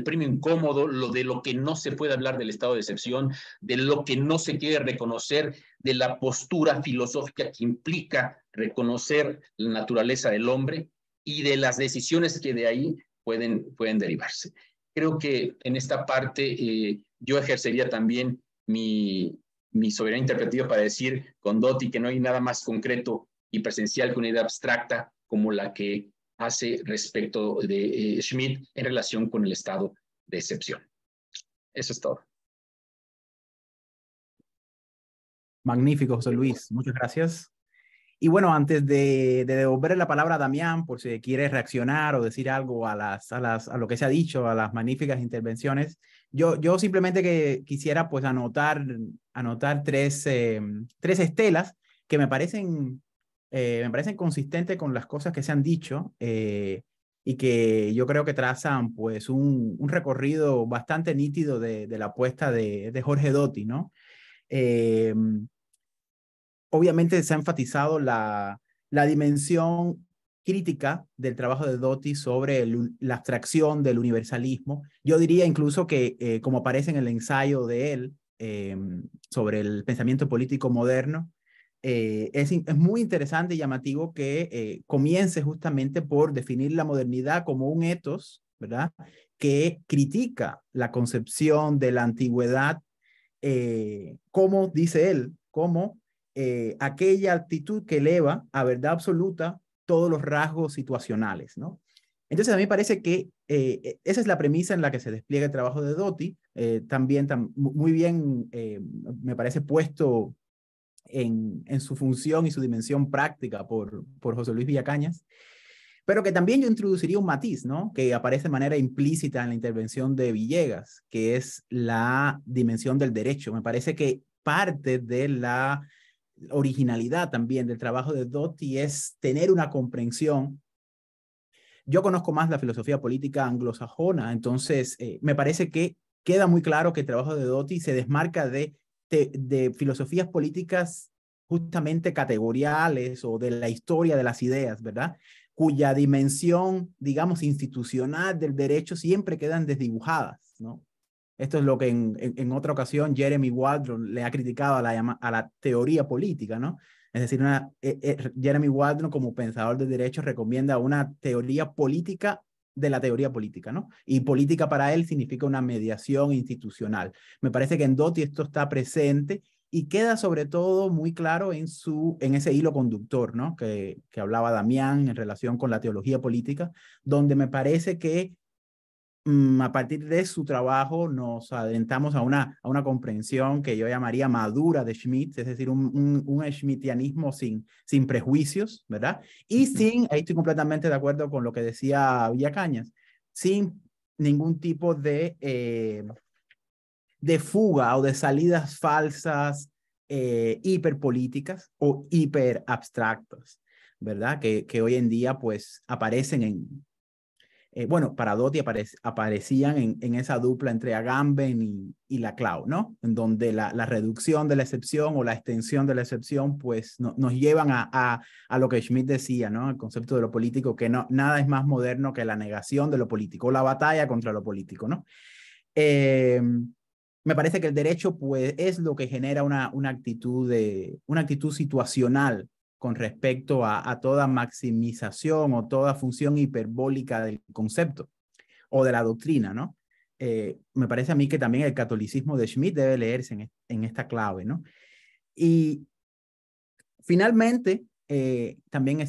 premio incómodo, de lo que no se puede hablar del estado de excepción, de lo que no se quiere reconocer, de la postura filosófica que implica reconocer la naturaleza del hombre y de las decisiones que de ahí pueden derivarse. Creo que en esta parte yo ejercería también mi soberanía interpretativa para decir con Doty que no hay nada más concreto y presencial que una idea abstracta como la que hace respecto de Schmitt en relación con el estado de excepción. Eso es todo. Magnífico, José Luis. Muchas gracias. Y bueno, antes de devolverle la palabra a Damián, por si quiere reaccionar o decir algo a lo que se ha dicho, a las magníficas intervenciones, yo simplemente quisiera pues anotar tres estelas que me parecen consistentes con las cosas que se han dicho y que yo creo que trazan pues un recorrido bastante nítido de la apuesta de Jorge Doty, ¿no? Obviamente se ha enfatizado la dimensión crítica del trabajo de Doty sobre la abstracción del universalismo. Yo diría incluso que, como aparece en el ensayo de él sobre el pensamiento político moderno, es muy interesante y llamativo que comience justamente por definir la modernidad como un ethos, ¿verdad?, que critica la concepción de la antigüedad, como dice él, como aquella actitud que eleva a verdad absoluta todos los rasgos situacionales, ¿no? Entonces a mí me parece que esa es la premisa en la que se despliega el trabajo de Doty, también muy bien me parece puesto en su función y su dimensión práctica por José Luis Villacañas, pero que también yo introduciría un matiz, ¿no?, que aparece de manera implícita en la intervención de Villegas, que es la dimensión del derecho. Me parece que parte de la originalidad también del trabajo de Doty es tener una comprensión. Yo conozco más la filosofía política anglosajona, entonces me parece que queda muy claro que el trabajo de Doty se desmarca de filosofías políticas justamente categoriales o de la historia de las ideas, ¿verdad?, cuya dimensión, digamos, institucional del derecho siempre quedan desdibujadas, ¿no? Esto es lo que en otra ocasión Jeremy Waldron le ha criticado a la teoría política, ¿no? Es decir, Jeremy Waldron, como pensador del derecho, recomienda una teoría política de la teoría política, ¿no? Y política para él significa una mediación institucional. Me parece que en Doty esto está presente y queda sobre todo muy claro en ese hilo conductor, ¿no?, que hablaba Damián en relación con la teología política, donde me parece que a partir de su trabajo nos adentramos a una comprensión que yo llamaría madura de Schmitt, es decir, un schmittianismo sin prejuicios, ¿verdad? Y ahí estoy completamente de acuerdo con lo que decía Villacañas, sin ningún tipo de de fuga o de salidas falsas, hiperpolíticas o hiperabstractas, ¿verdad? Que hoy en día pues aparecen bueno, para Doty aparecían en esa dupla entre Agamben y Laclau, ¿no? En donde la reducción de la excepción o la extensión de la excepción pues nos llevan a lo que Schmitt decía, ¿no? El concepto de lo político, que nada es más moderno que la negación de lo político, o la batalla contra lo político, ¿no? Me parece que el derecho pues es lo que genera una actitud situacional con respecto a toda maximización o toda función hiperbólica del concepto o de la doctrina, ¿no? Me parece a mí que también el catolicismo de Schmitt debe leerse en esta clave, ¿no? Y finalmente, también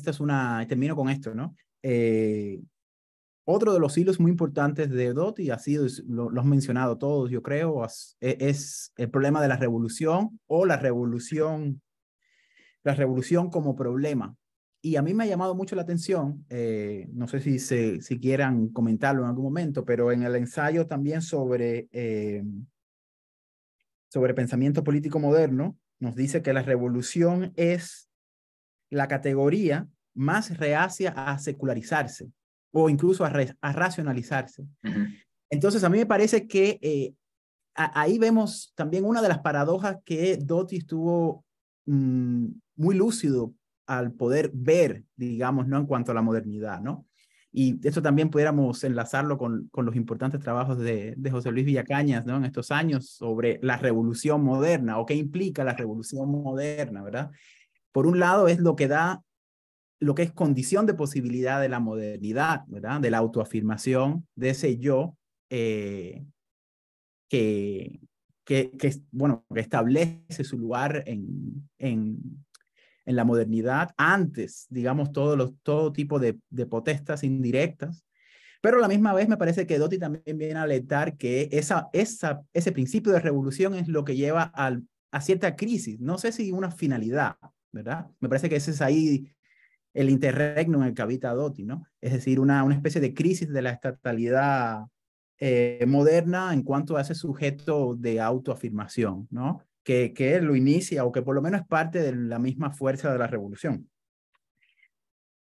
termino con esto, ¿no? Otro de los hilos muy importantes de Doty ha sido, lo han mencionado todos, yo creo, es el problema de la revolución o la revolución como problema. Y a mí me ha llamado mucho la atención, no sé si quieran comentarlo en algún momento, pero en el ensayo también sobre pensamiento político moderno, nos dice que la revolución es la categoría más reacia a secularizarse o incluso a racionalizarse. Uh-huh. Entonces, a mí me parece que ahí vemos también una de las paradojas que Doty estuvo muy lúcido al poder ver, digamos, ¿no? En cuanto a la modernidad, ¿no? Y esto también pudiéramos enlazarlo con los importantes trabajos de José Luis Villacañas, ¿no? En estos años sobre la revolución moderna o qué implica la revolución moderna, ¿verdad? Por un lado es lo que es condición de posibilidad de la modernidad, ¿verdad? De la autoafirmación, de ese yo que establece su lugar en la modernidad antes, digamos, todo tipo de protestas indirectas. Pero a la misma vez me parece que Doty también viene a alertar que ese principio de revolución es lo que lleva a cierta crisis. No sé si una finalidad, ¿verdad? Me parece que ese es ahí el interregnum en el que habita Doty, ¿no? Es decir, una especie de crisis de la estatalidad moderna en cuanto a ese sujeto de autoafirmación, ¿no? Que lo inicia o que por lo menos es parte de la misma fuerza de la revolución.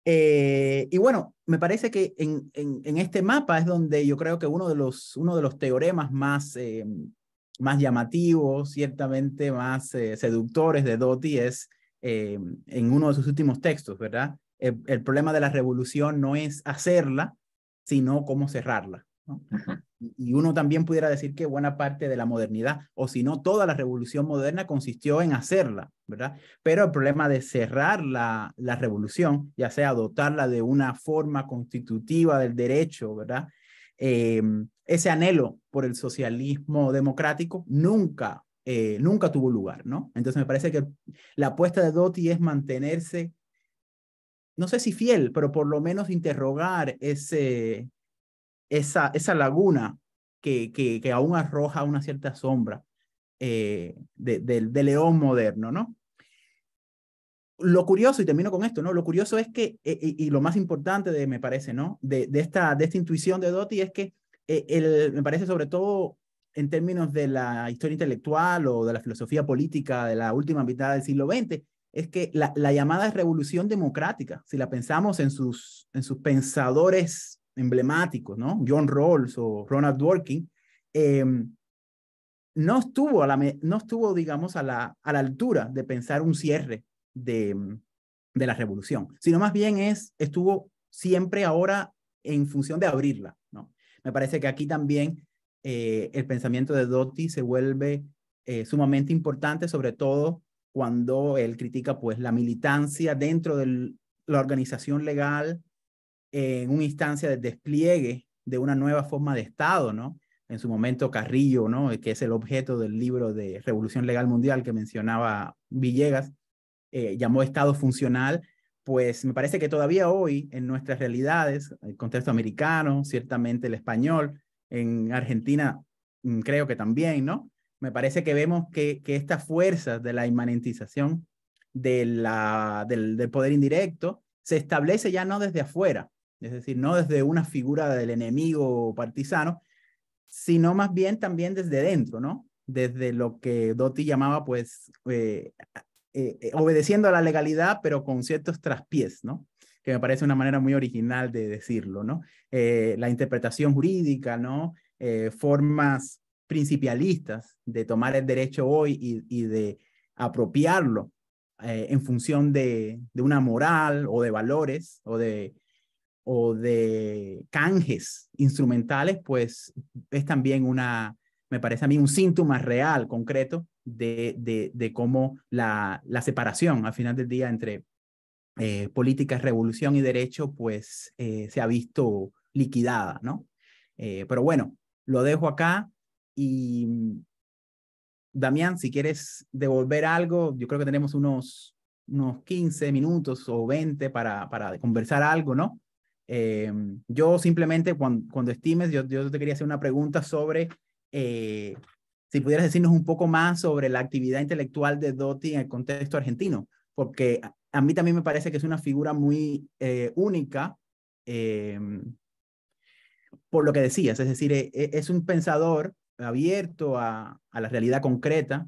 Y bueno, me parece que en este mapa es donde yo creo que uno de los teoremas más llamativos, ciertamente más seductores de Doty es en uno de sus últimos textos, ¿verdad? El problema de la revolución no es hacerla, sino cómo cerrarla, ¿no? Uh-huh. Y uno también pudiera decir que buena parte de la modernidad, o si no, toda la revolución moderna consistió en hacerla, ¿verdad? Pero el problema de cerrar la revolución, ya sea dotarla de una forma constitutiva del derecho, ¿verdad? Ese anhelo por el socialismo democrático nunca tuvo lugar, ¿no? Entonces me parece que la apuesta de Doty es mantenerse, no sé si fiel, pero por lo menos interrogar esa laguna que aún arroja una cierta sombra de León moderno, ¿no? Lo curioso, y termino con esto, ¿no? Lo curioso es que, y lo más importante me parece, ¿no? De esta intuición de Doty es que me parece sobre todo en términos de la historia intelectual o de la filosofía política de la última mitad del siglo XX, es que la llamada revolución democrática, si la pensamos en sus pensadores emblemáticos, ¿no? John Rawls o Ronald Dworkin, no estuvo, digamos, a la altura de pensar un cierre de la revolución, sino más bien estuvo siempre ahora en función de abrirla, ¿no? Me parece que aquí también el pensamiento de Doty se vuelve sumamente importante, sobre todo cuando él critica pues la militancia dentro de la organización legal en una instancia de despliegue de una nueva forma de Estado, ¿no? En su momento Carrillo, ¿no? Que es el objeto del libro de Revolución Legal Mundial que mencionaba Villegas, llamó Estado funcional. Pues me parece que todavía hoy en nuestras realidades, el contexto americano, ciertamente el español, en Argentina creo que también, ¿no? Me parece que vemos que estas fuerzas de la inmanentización del poder indirecto se establece ya no desde afuera, es decir, no desde una figura del enemigo partisano, sino más bien también desde dentro, ¿no? desde lo que Doty llamaba, pues, obedeciendo a la legalidad, pero con ciertos traspiés, ¿no? Que me parece una manera muy original de decirlo, ¿no? La interpretación jurídica, ¿no? Formas principialistas de tomar el derecho hoy y de apropiarlo en función de una moral o de valores o de canjes instrumentales, pues es también me parece a mí un síntoma real, concreto, de cómo la separación al final del día entre política, revolución y derecho, pues se ha visto liquidada, ¿no? Pero bueno, lo dejo acá y Damián, si quieres devolver algo, yo creo que tenemos unos 15 minutos o 20 para conversar algo, ¿no? Yo simplemente cuando estimes, yo te quería hacer una pregunta sobre si pudieras decirnos un poco más sobre la actividad intelectual de Doty en el contexto argentino, porque a mí también me parece que es una figura muy única por lo que decías, es decir, es un pensador abierto a la realidad concreta,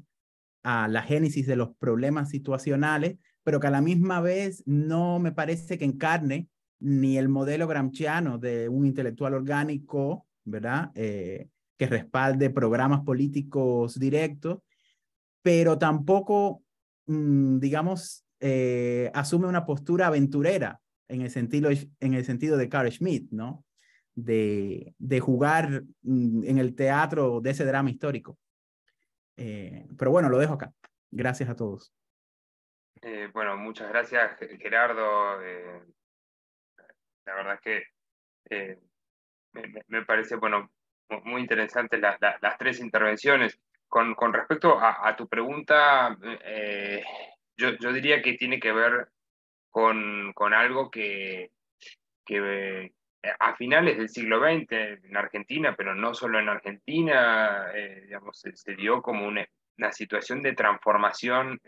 a la génesis de los problemas situacionales, pero que a la misma vez no me parece que encarne ni el modelo gramsciano de un intelectual orgánico, ¿verdad? Que respalde programas políticos directos, pero tampoco, digamos, asume una postura aventurera en el sentido de Carl Schmitt, ¿no? De jugar en el teatro de ese drama histórico. Pero bueno, lo dejo acá. Gracias a todos. Bueno, muchas gracias, Gerardo. La verdad es que me parece, bueno, muy interesantes las tres intervenciones. Con respecto a tu pregunta, yo diría que tiene que ver con algo que a finales del siglo XX en Argentina, pero no solo en Argentina, digamos, se dio como una situación de transformación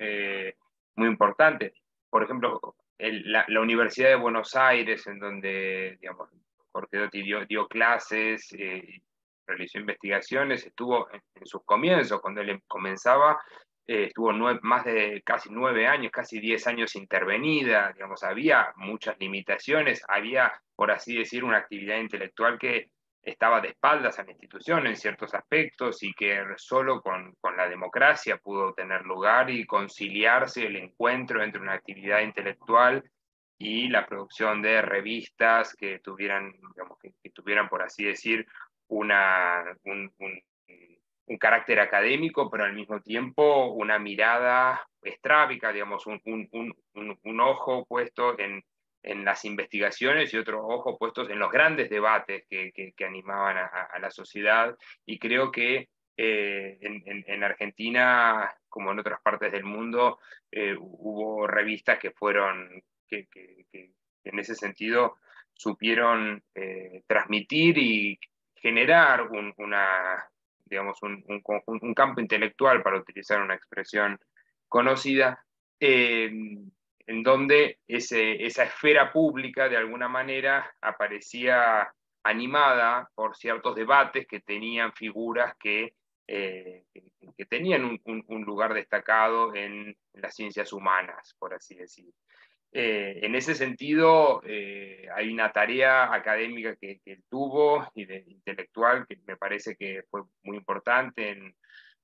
muy importante. Por ejemplo, la Universidad de Buenos Aires, en donde, digamos, Jorge Doty dio clases, realizó investigaciones, estuvo en sus comienzos, cuando él comenzaba, estuvo más de casi 9 años, casi 10 años intervenida, digamos, había muchas limitaciones, había, por así decir, una actividad intelectual que estaba de espaldas a la institución en ciertos aspectos y que solo con la democracia pudo tener lugar y conciliarse el encuentro entre una actividad intelectual y la producción de revistas que tuvieran, digamos, que tuvieran, por así decir, un carácter académico, pero al mismo tiempo una mirada estrábica, digamos, un ojo puesto en las investigaciones y otro ojo puestos en los grandes debates que animaban a la sociedad. Y creo que en Argentina, como en otras partes del mundo, hubo revistas que fueron, que en ese sentido supieron transmitir y generar digamos, un campo intelectual, para utilizar una expresión conocida, en donde esa esfera pública de alguna manera aparecía animada por ciertos debates que tenían figuras que tenían un lugar destacado en las ciencias humanas, por así decir. En ese sentido, hay una tarea académica que tuvo y intelectual que me parece que fue muy importante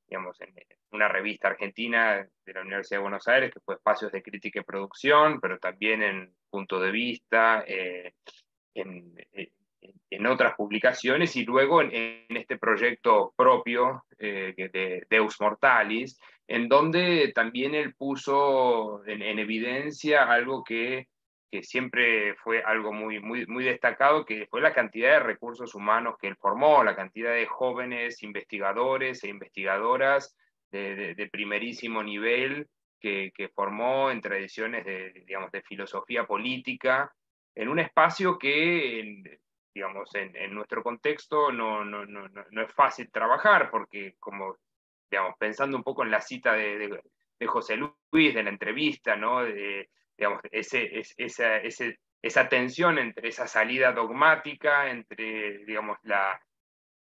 digamos, en una revista argentina de la Universidad de Buenos Aires, que fue Espacios de Crítica y Producción, pero también en Punto de Vista, en otras publicaciones, y luego en este proyecto propio de Deus Mortalis, en donde también él puso en evidencia algo que siempre fue algo muy destacado, que fue la cantidad de recursos humanos que él formó, la cantidad de jóvenes investigadores e investigadoras de primerísimo nivel que formó en tradiciones digamos, de filosofía política, en un espacio que, digamos, en nuestro contexto no es fácil trabajar, porque como, digamos, pensando un poco en la cita de José Luis, de la entrevista, ¿no? Digamos, esa tensión entre esa salida dogmática, entre, digamos,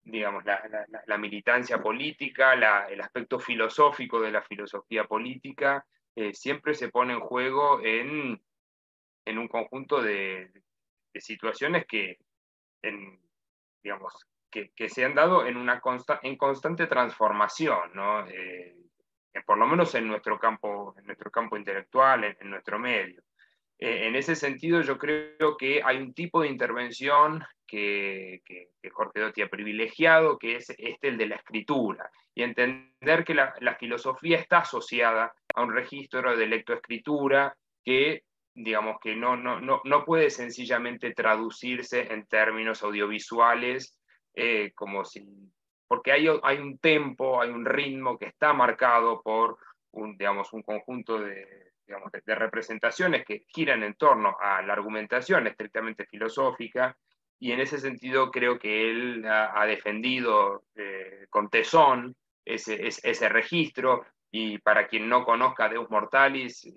digamos, la militancia política, el aspecto filosófico de la filosofía política, siempre se pone en juego en un conjunto de situaciones que, digamos, que se han dado en constante transformación, ¿no? Por lo menos en nuestro campo intelectual, en nuestro medio. En ese sentido, yo creo que hay un tipo de intervención que Jorge Doty ha privilegiado, que es el de la escritura, y entender que la filosofía está asociada a un registro de lectoescritura que, digamos, que no puede sencillamente traducirse en términos audiovisuales, como si, porque hay un tempo, hay un ritmo que está marcado por digamos, un conjunto de representaciones que giran en torno a la argumentación estrictamente filosófica, y en ese sentido creo que él ha defendido con tesón ese registro, y para quien no conozca Deus Mortalis,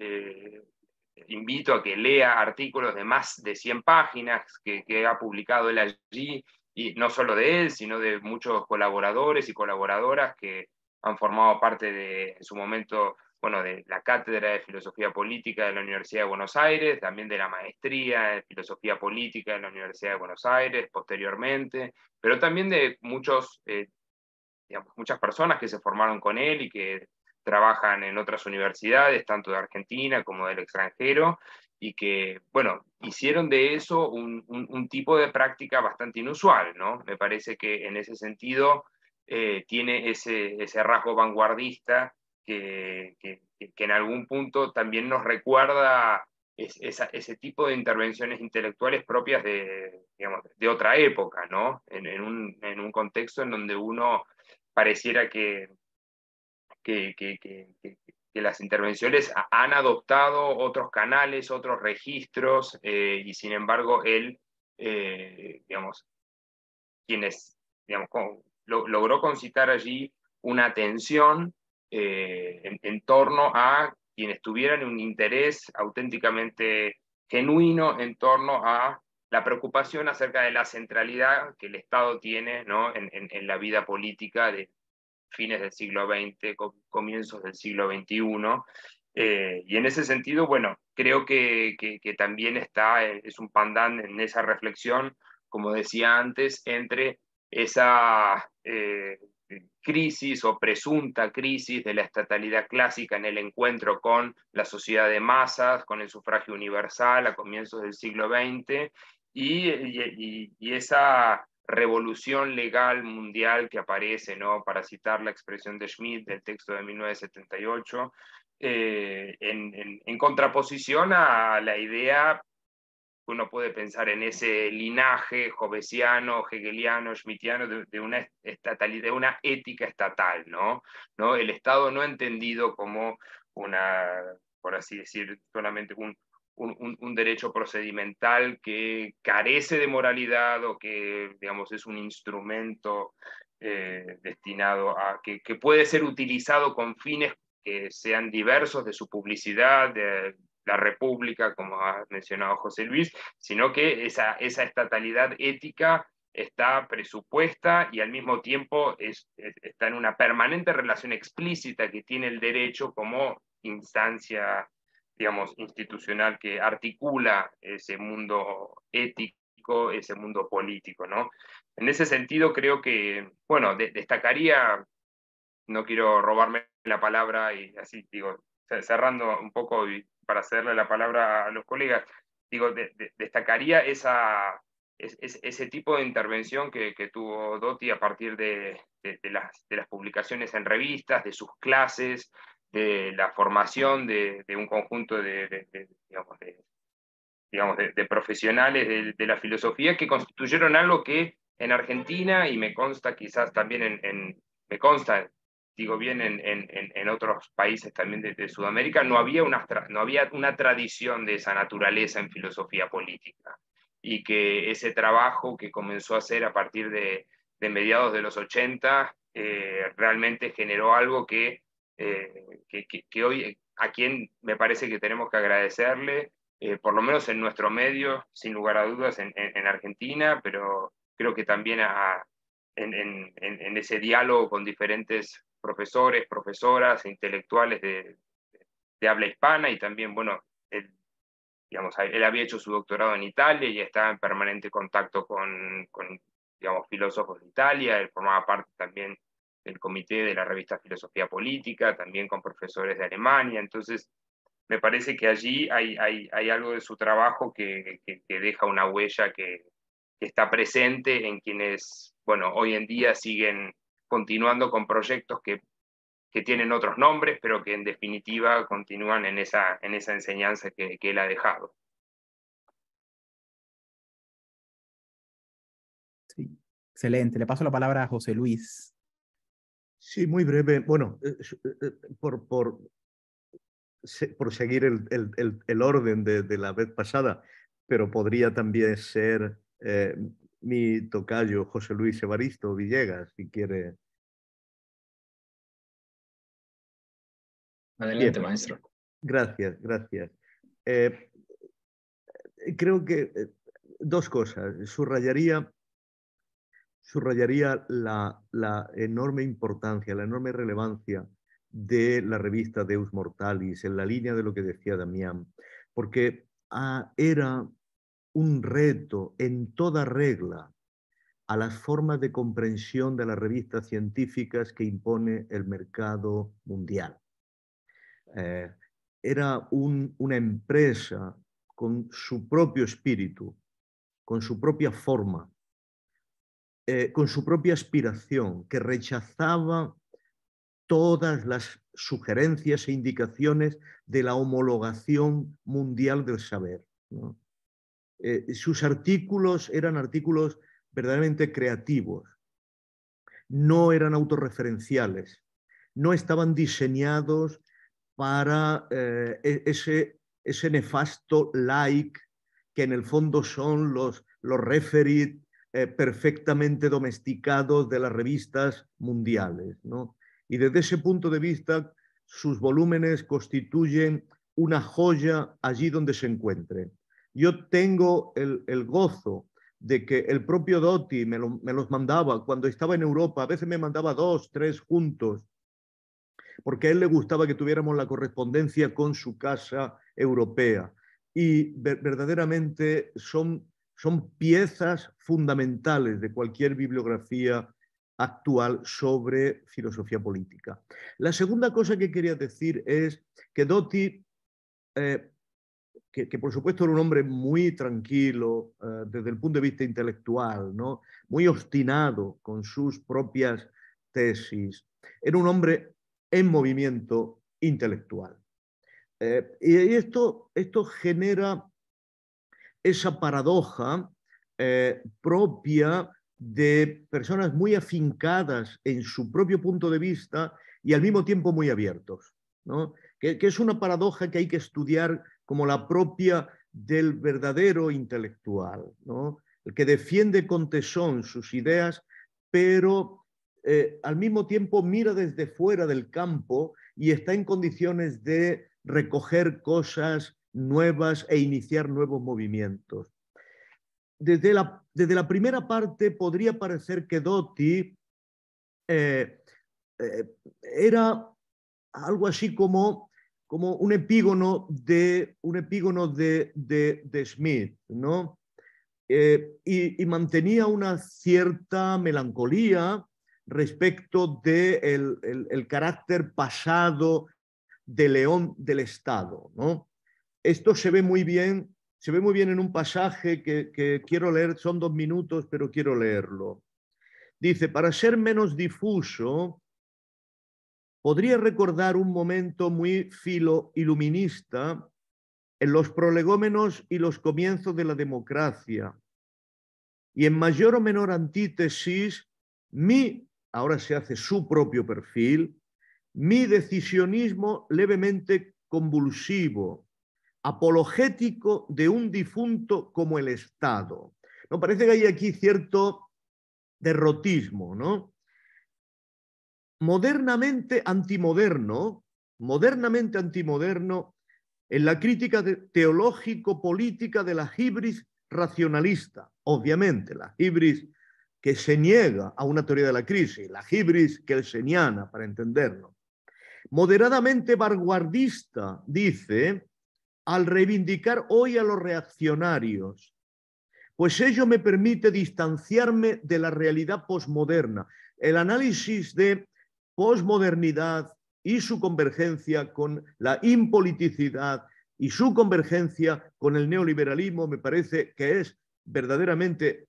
invito a que lea artículos de más de 100 páginas que ha publicado él allí, y no solo de él, sino de muchos colaboradores y colaboradoras que han formado parte en su momento, bueno, de la Cátedra de Filosofía Política de la Universidad de Buenos Aires, también de la Maestría de Filosofía Política de la Universidad de Buenos Aires posteriormente, pero también de muchas personas que se formaron con él y que trabajan en otras universidades, tanto de Argentina como del extranjero, y que, bueno, hicieron de eso un tipo de práctica bastante inusual, ¿no? Me parece que en ese sentido tiene ese rasgo vanguardista que en algún punto también nos recuerda ese tipo de intervenciones intelectuales propias digamos, de otra época, ¿no? En un contexto en donde uno pareciera que las intervenciones han adoptado otros canales, otros registros, y sin embargo él, digamos, digamos, logró concitar allí una atención en torno a quienes tuvieran un interés auténticamente genuino en torno a la preocupación acerca de la centralidad que el Estado tiene, ¿no? en la vida política de fines del siglo XX, comienzos del siglo XXI. Y en ese sentido, bueno, creo que también es un pandan en esa reflexión, como decía antes, entre esa crisis o presunta crisis de la estatalidad clásica en el encuentro con la sociedad de masas, con el sufragio universal a comienzos del siglo XX, y esa revolución legal mundial que aparece, ¿no? Para citar la expresión de Schmitt del texto de 1978, en contraposición a la idea que uno puede pensar en ese linaje hobbesiano, hegeliano, schmittiano de una estatalidad, de una ética estatal, ¿no? El Estado no entendido como por así decir, solamente un derecho procedimental que carece de moralidad o que, digamos, es un instrumento destinado que puede ser utilizado con fines que sean diversos de su publicidad, de la República, como ha mencionado José Luis, sino que esa estatalidad ética está presupuesta y al mismo tiempo está en una permanente relación explícita que tiene el derecho como instancia, digamos, institucional que articula ese mundo ético, ese mundo político, ¿no? En ese sentido creo que, bueno, destacaría, no quiero robarme la palabra y así, digo, cerrando un poco y para cederle la palabra a los colegas, digo, destacaría ese tipo de intervención que tuvo Doty a partir de las publicaciones en revistas, de sus clases, de la formación de un conjunto de profesionales de la filosofía que constituyeron algo que en Argentina, y me consta quizás también me consta, digo bien, en otros países también de Sudamérica, no había una tradición de esa naturaleza en filosofía política. Y que ese trabajo que comenzó a hacer a partir de mediados de los 80 realmente generó algo que hoy, a quien me parece que tenemos que agradecerle, por lo menos en nuestro medio, sin lugar a dudas, en Argentina, pero creo que también en ese diálogo con diferentes profesores, profesoras e intelectuales de habla hispana, y también, bueno, él había hecho su doctorado en Italia y estaba en permanente contacto con digamos, filósofos de Italia. Él formaba parte también del comité de la revista Filosofía Política, también con profesores de Alemania. Entonces, me parece que allí hay algo de su trabajo que deja una huella que está presente en quienes, bueno, hoy en día siguen continuando con proyectos que tienen otros nombres, pero que en definitiva continúan en esa enseñanza que él ha dejado. Sí, excelente. Le paso la palabra a José Luis. Sí, muy breve. Bueno, por seguir el orden de la vez pasada, pero podría también ser mi tocayo José Luis Evaristo Villegas, si quiere. Adelante, Bien. maestro. Gracias, gracias. Creo que dos cosas. Subrayaría la enorme importancia, la enorme relevancia de la revista Deus Mortalis, en la línea de lo que decía Damián, porque era un reto en toda regla a las formas de comprensión de las revistas científicas que impone el mercado mundial. Era una empresa con su propio espíritu, con su propia forma, con su propia aspiración, que rechazaba todas las sugerencias e indicaciones de la homologación mundial del saber, ¿no? Sus artículos eran artículos verdaderamente creativos, no eran autorreferenciales, no estaban diseñados para ese nefasto like que en el fondo son los referees perfectamente domesticados de las revistas mundiales, ¿no? Y desde ese punto de vista, sus volúmenes constituyen una joya allí donde se encuentren. Yo tengo el gozo de que el propio Doty me los mandaba cuando estaba en Europa. A veces me mandaba 2, 3 juntos, porque a él le gustaba que tuviéramos la correspondencia con su casa europea. Y verdaderamente son piezas fundamentales de cualquier bibliografía actual sobre filosofía política. La segunda cosa que quería decir es que Doty, que por supuesto era un hombre muy tranquilo desde el punto de vista intelectual, ¿no? Muy obstinado con sus propias tesis, era un hombre en movimiento intelectual. Y esto genera esa paradoja propia de personas muy afincadas en su propio punto de vista y al mismo tiempo muy abiertos, ¿no? Que es una paradoja que hay que estudiar como la propia del verdadero intelectual, ¿no? El que defiende con tesón sus ideas, pero al mismo tiempo mira desde fuera del campo y está en condiciones de recoger cosas nuevas e iniciar nuevos movimientos. Desde la primera parte podría parecer que Doty era algo así como un epígono de Smith, ¿no? Y mantenía una cierta melancolía respecto del carácter pasado de León del Estado, ¿no? Esto se ve muy bien en un pasaje que quiero leer, son 2 minutos, pero quiero leerlo. Dice, para ser menos difuso, podría recordar un momento muy filo-iluminista en los prolegómenos y los comienzos de la democracia, y en mayor o menor antítesis, ahora se hace su propio perfil, mi decisionismo levemente convulsivo, apologético de un difunto como el Estado. ¿No? Parece que hay aquí cierto derrotismo, ¿no? Modernamente antimoderno en la crítica teológico-política de la hibris racionalista. Obviamente, la hibris que se niega a una teoría de la crisis, la hibris kelseniana, para entenderlo. Moderadamente vanguardista, dice, al reivindicar hoy a los reaccionarios, pues ello me permite distanciarme de la realidad posmoderna. El análisis de posmodernidad y su convergencia con la impoliticidad y su convergencia con el neoliberalismo me parece que es verdaderamente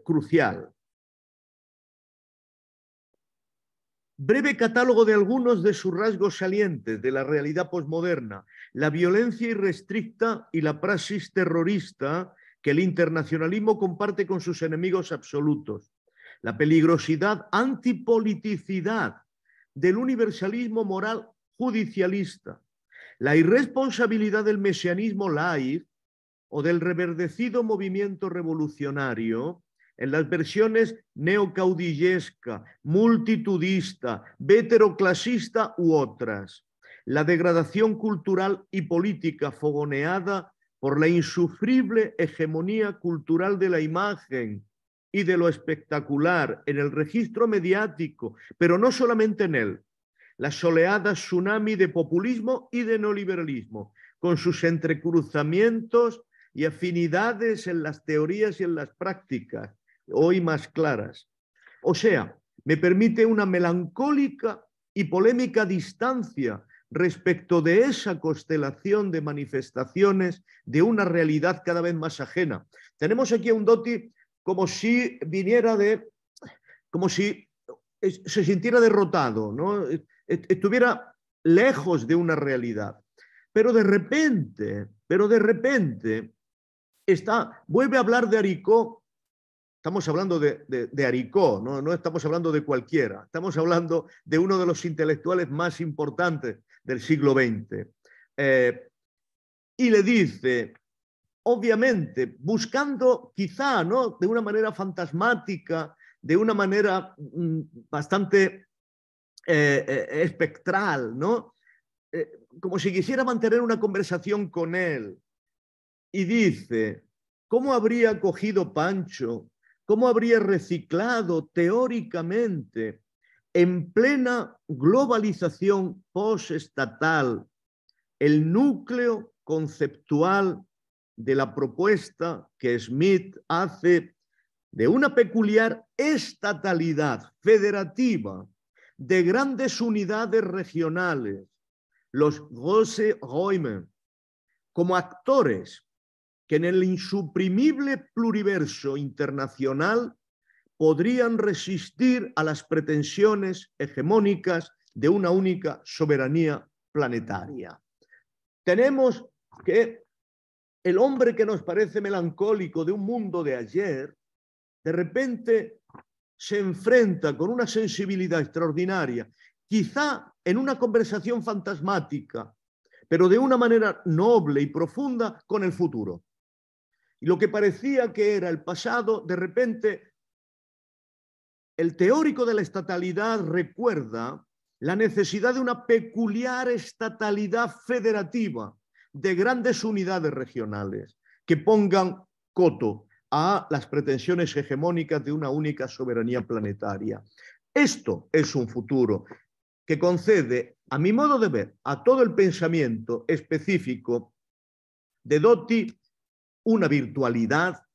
crucial. Breve catálogo de algunos de sus rasgos salientes de la realidad posmoderna: la violencia irrestricta y la praxis terrorista que el internacionalismo comparte con sus enemigos absolutos, la peligrosidad antipoliticidad del universalismo moral judicialista, la irresponsabilidad del mesianismo laic o del reverdecido movimiento revolucionario en las versiones neocaudillesca, multitudista, veteroclasista u otras, la degradación cultural y política fogoneada por la insufrible hegemonía cultural de la imagen y de lo espectacular en el registro mediático, pero no solamente en él, las oleadas tsunami de populismo y de neoliberalismo, con sus entrecruzamientos y afinidades en las teorías y en las prácticas, hoy más claras. O sea, me permite una melancólica y polémica distancia respecto de esa constelación de manifestaciones de una realidad cada vez más ajena. Tenemos aquí a un Doty como si viniera como si se sintiera derrotado, ¿no? Estuviera lejos de una realidad. Pero de repente vuelve a hablar de Aricó. Estamos hablando de Aricó, no estamos hablando de cualquiera. Estamos hablando de uno de los intelectuales más importantes del siglo XX. Y le dice, obviamente, buscando quizá, ¿no?, de una manera fantasmática, de una manera bastante espectral, ¿no?, como si quisiera mantener una conversación con él. Y dice, ¿cómo habría cogido Pancho? ¿Cómo habría reciclado teóricamente en plena globalización postestatal el núcleo conceptual de la propuesta que Smith hace de una peculiar estatalidad federativa de grandes unidades regionales, los Große Räume, como actores que en el insuprimible pluriverso internacional podrían resistir a las pretensiones hegemónicas de una única soberanía planetaria? Tenemos que el hombre que nos parece melancólico de un mundo de ayer, de repente se enfrenta con una sensibilidad extraordinaria, quizá en una conversación fantasmática, pero de una manera noble y profunda con el futuro. Y lo que parecía que era el pasado, de repente, el teórico de la estatalidad recuerda la necesidad de una peculiar estatalidad federativa de grandes unidades regionales que pongan coto a las pretensiones hegemónicas de una única soberanía planetaria. Esto es un futuro que concede, a mi modo de ver, a todo el pensamiento específico de Doty una virtualidad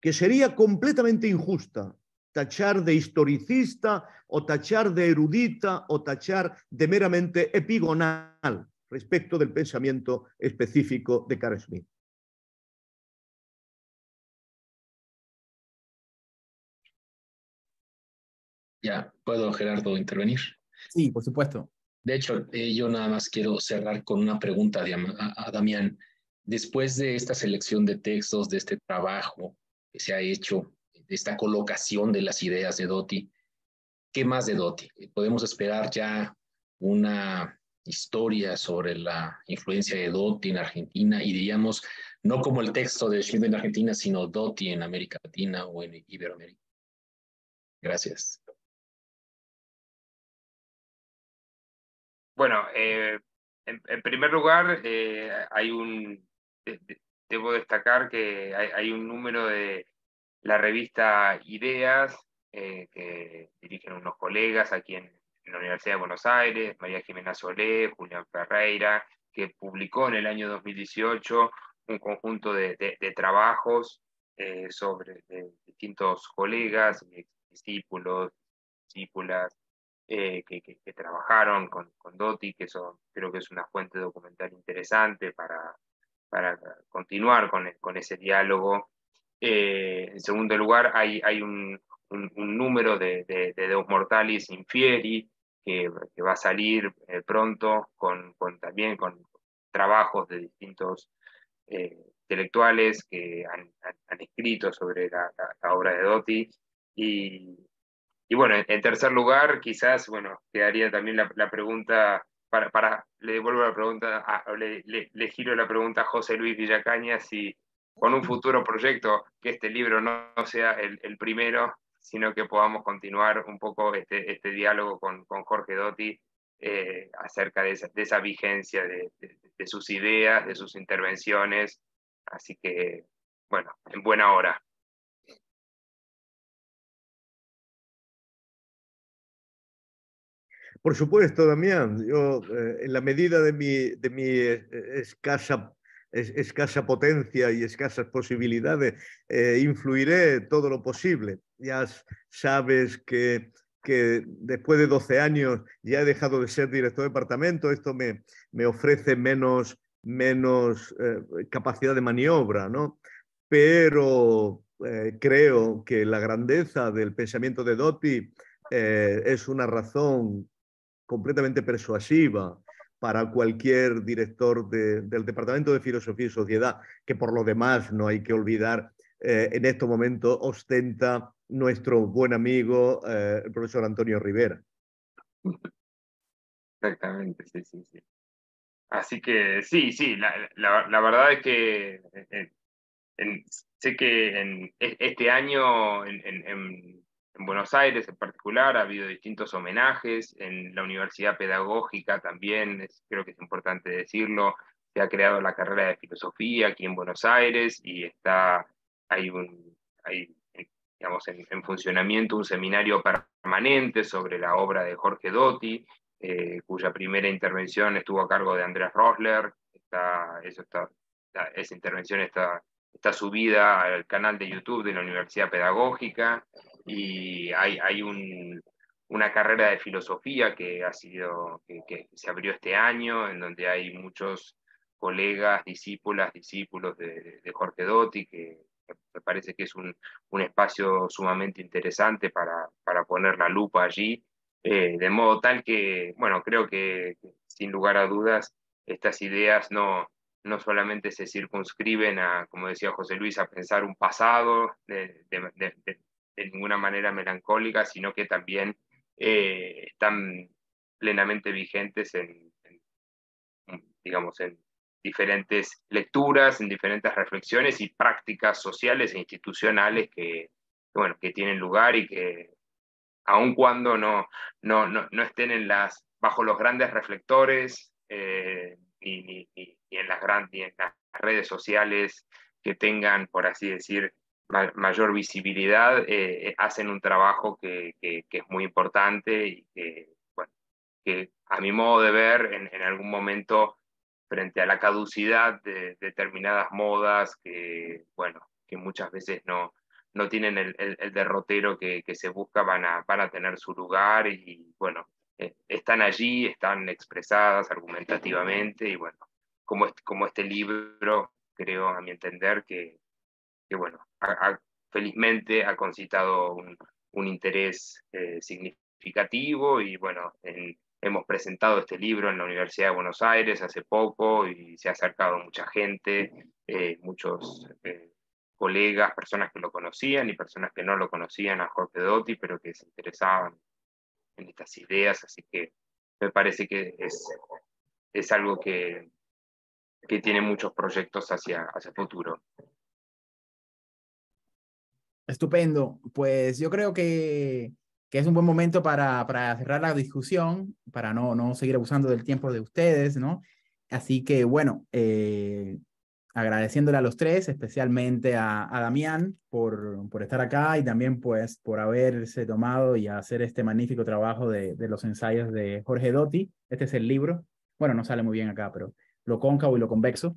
que sería completamente injusta tachar de historicista o tachar de erudita o tachar de meramente epigonal respecto del pensamiento específico de Carl Smith. Ya, ¿puedo, Gerardo, intervenir? Sí, por supuesto. De hecho, yo nada más quiero cerrar con una pregunta a Damián. Después de esta selección de textos, de este trabajo que se ha hecho, de esta colocación de las ideas de Doty, ¿qué más de Doty? ¿Podemos esperar ya una historia sobre la influencia de Doty en Argentina? Y diríamos, no como el texto de Schmitt en Argentina, sino Doty en América Latina o en Iberoamérica. Gracias. Bueno, en primer lugar, debo destacar que hay un número de la revista Ideas, que dirigen unos colegas aquí en la Universidad de Buenos Aires, María Jimena Solé, Julián Ferreira, que publicó en el año 2018 un conjunto de trabajos sobre distintos colegas, discípulos, discípulas, que trabajaron con Doty, que eso creo que es una fuente documental interesante para continuar con ese diálogo. En segundo lugar, hay un número de Deus Mortalis Infieri que va a salir pronto también con trabajos de distintos intelectuales que han escrito sobre la obra de Doty. Y bueno, en tercer lugar, quizás, bueno, quedaría también la pregunta, le devuelvo la pregunta, le giro la pregunta a José Luis Villacaña, si con un futuro proyecto, que este libro no sea el primero, sino que podamos continuar un poco este diálogo con Jorge Doty acerca de esa vigencia de sus ideas, de sus intervenciones. Así que, bueno, en buena hora. Por supuesto, Damián. Yo, en la medida de mi escasa potencia y escasas posibilidades, influiré todo lo posible. Ya sabes que después de 12 años ya he dejado de ser director de departamento. Esto me ofrece menos capacidad de maniobra, ¿no? Pero creo que la grandeza del pensamiento de Doty es una razón completamente persuasiva para cualquier director del Departamento de Filosofía y Sociedad, que por lo demás, no hay que olvidar, en estos momentos ostenta nuestro buen amigo, el profesor Antonio Rivera. Exactamente, sí. Así que sí, la verdad es que sé que este año en Buenos Aires en particular ha habido distintos homenajes, en la Universidad Pedagógica también, creo que es importante decirlo, se ha creado la carrera de filosofía aquí en Buenos Aires y hay digamos, en funcionamiento un seminario permanente sobre la obra de Jorge Doty, cuya primera intervención estuvo a cargo de Andrés Rosler. Esa intervención está subida al canal de YouTube de la Universidad Pedagógica, y hay una carrera de filosofía que se abrió este año, en donde hay muchos colegas, discípulos de Jorge Doty, que me parece que es un espacio sumamente interesante para poner la lupa allí, de modo tal que, bueno, creo que sin lugar a dudas estas ideas no solamente se circunscriben a, como decía José Luis, a pensar un pasado de ninguna manera melancólica, sino que también están plenamente vigentes digamos, en diferentes lecturas, en diferentes reflexiones y prácticas sociales e institucionales bueno, que tienen lugar y que, aun cuando no estén bajo los grandes reflectores, ni en las redes sociales que tengan, por así decir, mayor visibilidad, hacen un trabajo que es muy importante y bueno, que a mi modo de ver, en algún momento, frente a la caducidad de determinadas modas que, bueno, que muchas veces no tienen el derrotero que se busca, van a tener su lugar y, bueno, están allí, están expresadas argumentativamente y, bueno, como este libro, creo, a mi entender, que bueno, felizmente ha concitado un interés significativo y, bueno, hemos presentado este libro en la Universidad de Buenos Aires hace poco y se ha acercado mucha gente, muchos colegas, personas que lo conocían y personas que no lo conocían a Jorge Doty, pero que se interesaban en estas ideas, así que me parece que es algo que tiene muchos proyectos hacia futuro. Estupendo. Pues yo creo que es un buen momento para cerrar la discusión, para no seguir abusando del tiempo de ustedes, ¿no? Así que, bueno, agradeciéndole a los tres, especialmente a Damián por estar acá y también pues por haberse tomado y hacer este magnífico trabajo de los ensayos de Jorge Doty. Este es el libro, bueno, no sale muy bien acá, pero Lo cóncavo y lo convexo,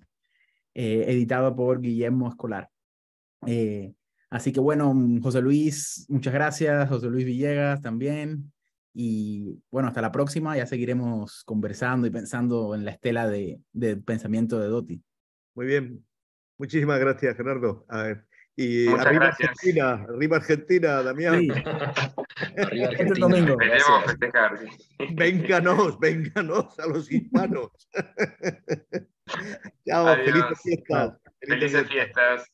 editado por Guillermo Escolar. Así que bueno, José Luis, muchas gracias, José Luis Villegas también. Y bueno, hasta la próxima, ya seguiremos conversando y pensando en la estela del pensamiento de Doty. Muy bien. Muchísimas gracias, Gerardo. Y Muchas arriba gracias. Arriba Argentina, Damián. Sí. Arriba Este Argentina. domingo. Esperemos Gracias. festejar. Sí. Vénganos a los hispanos. Chao, Adiós. felices fiestas. Felices fiestas.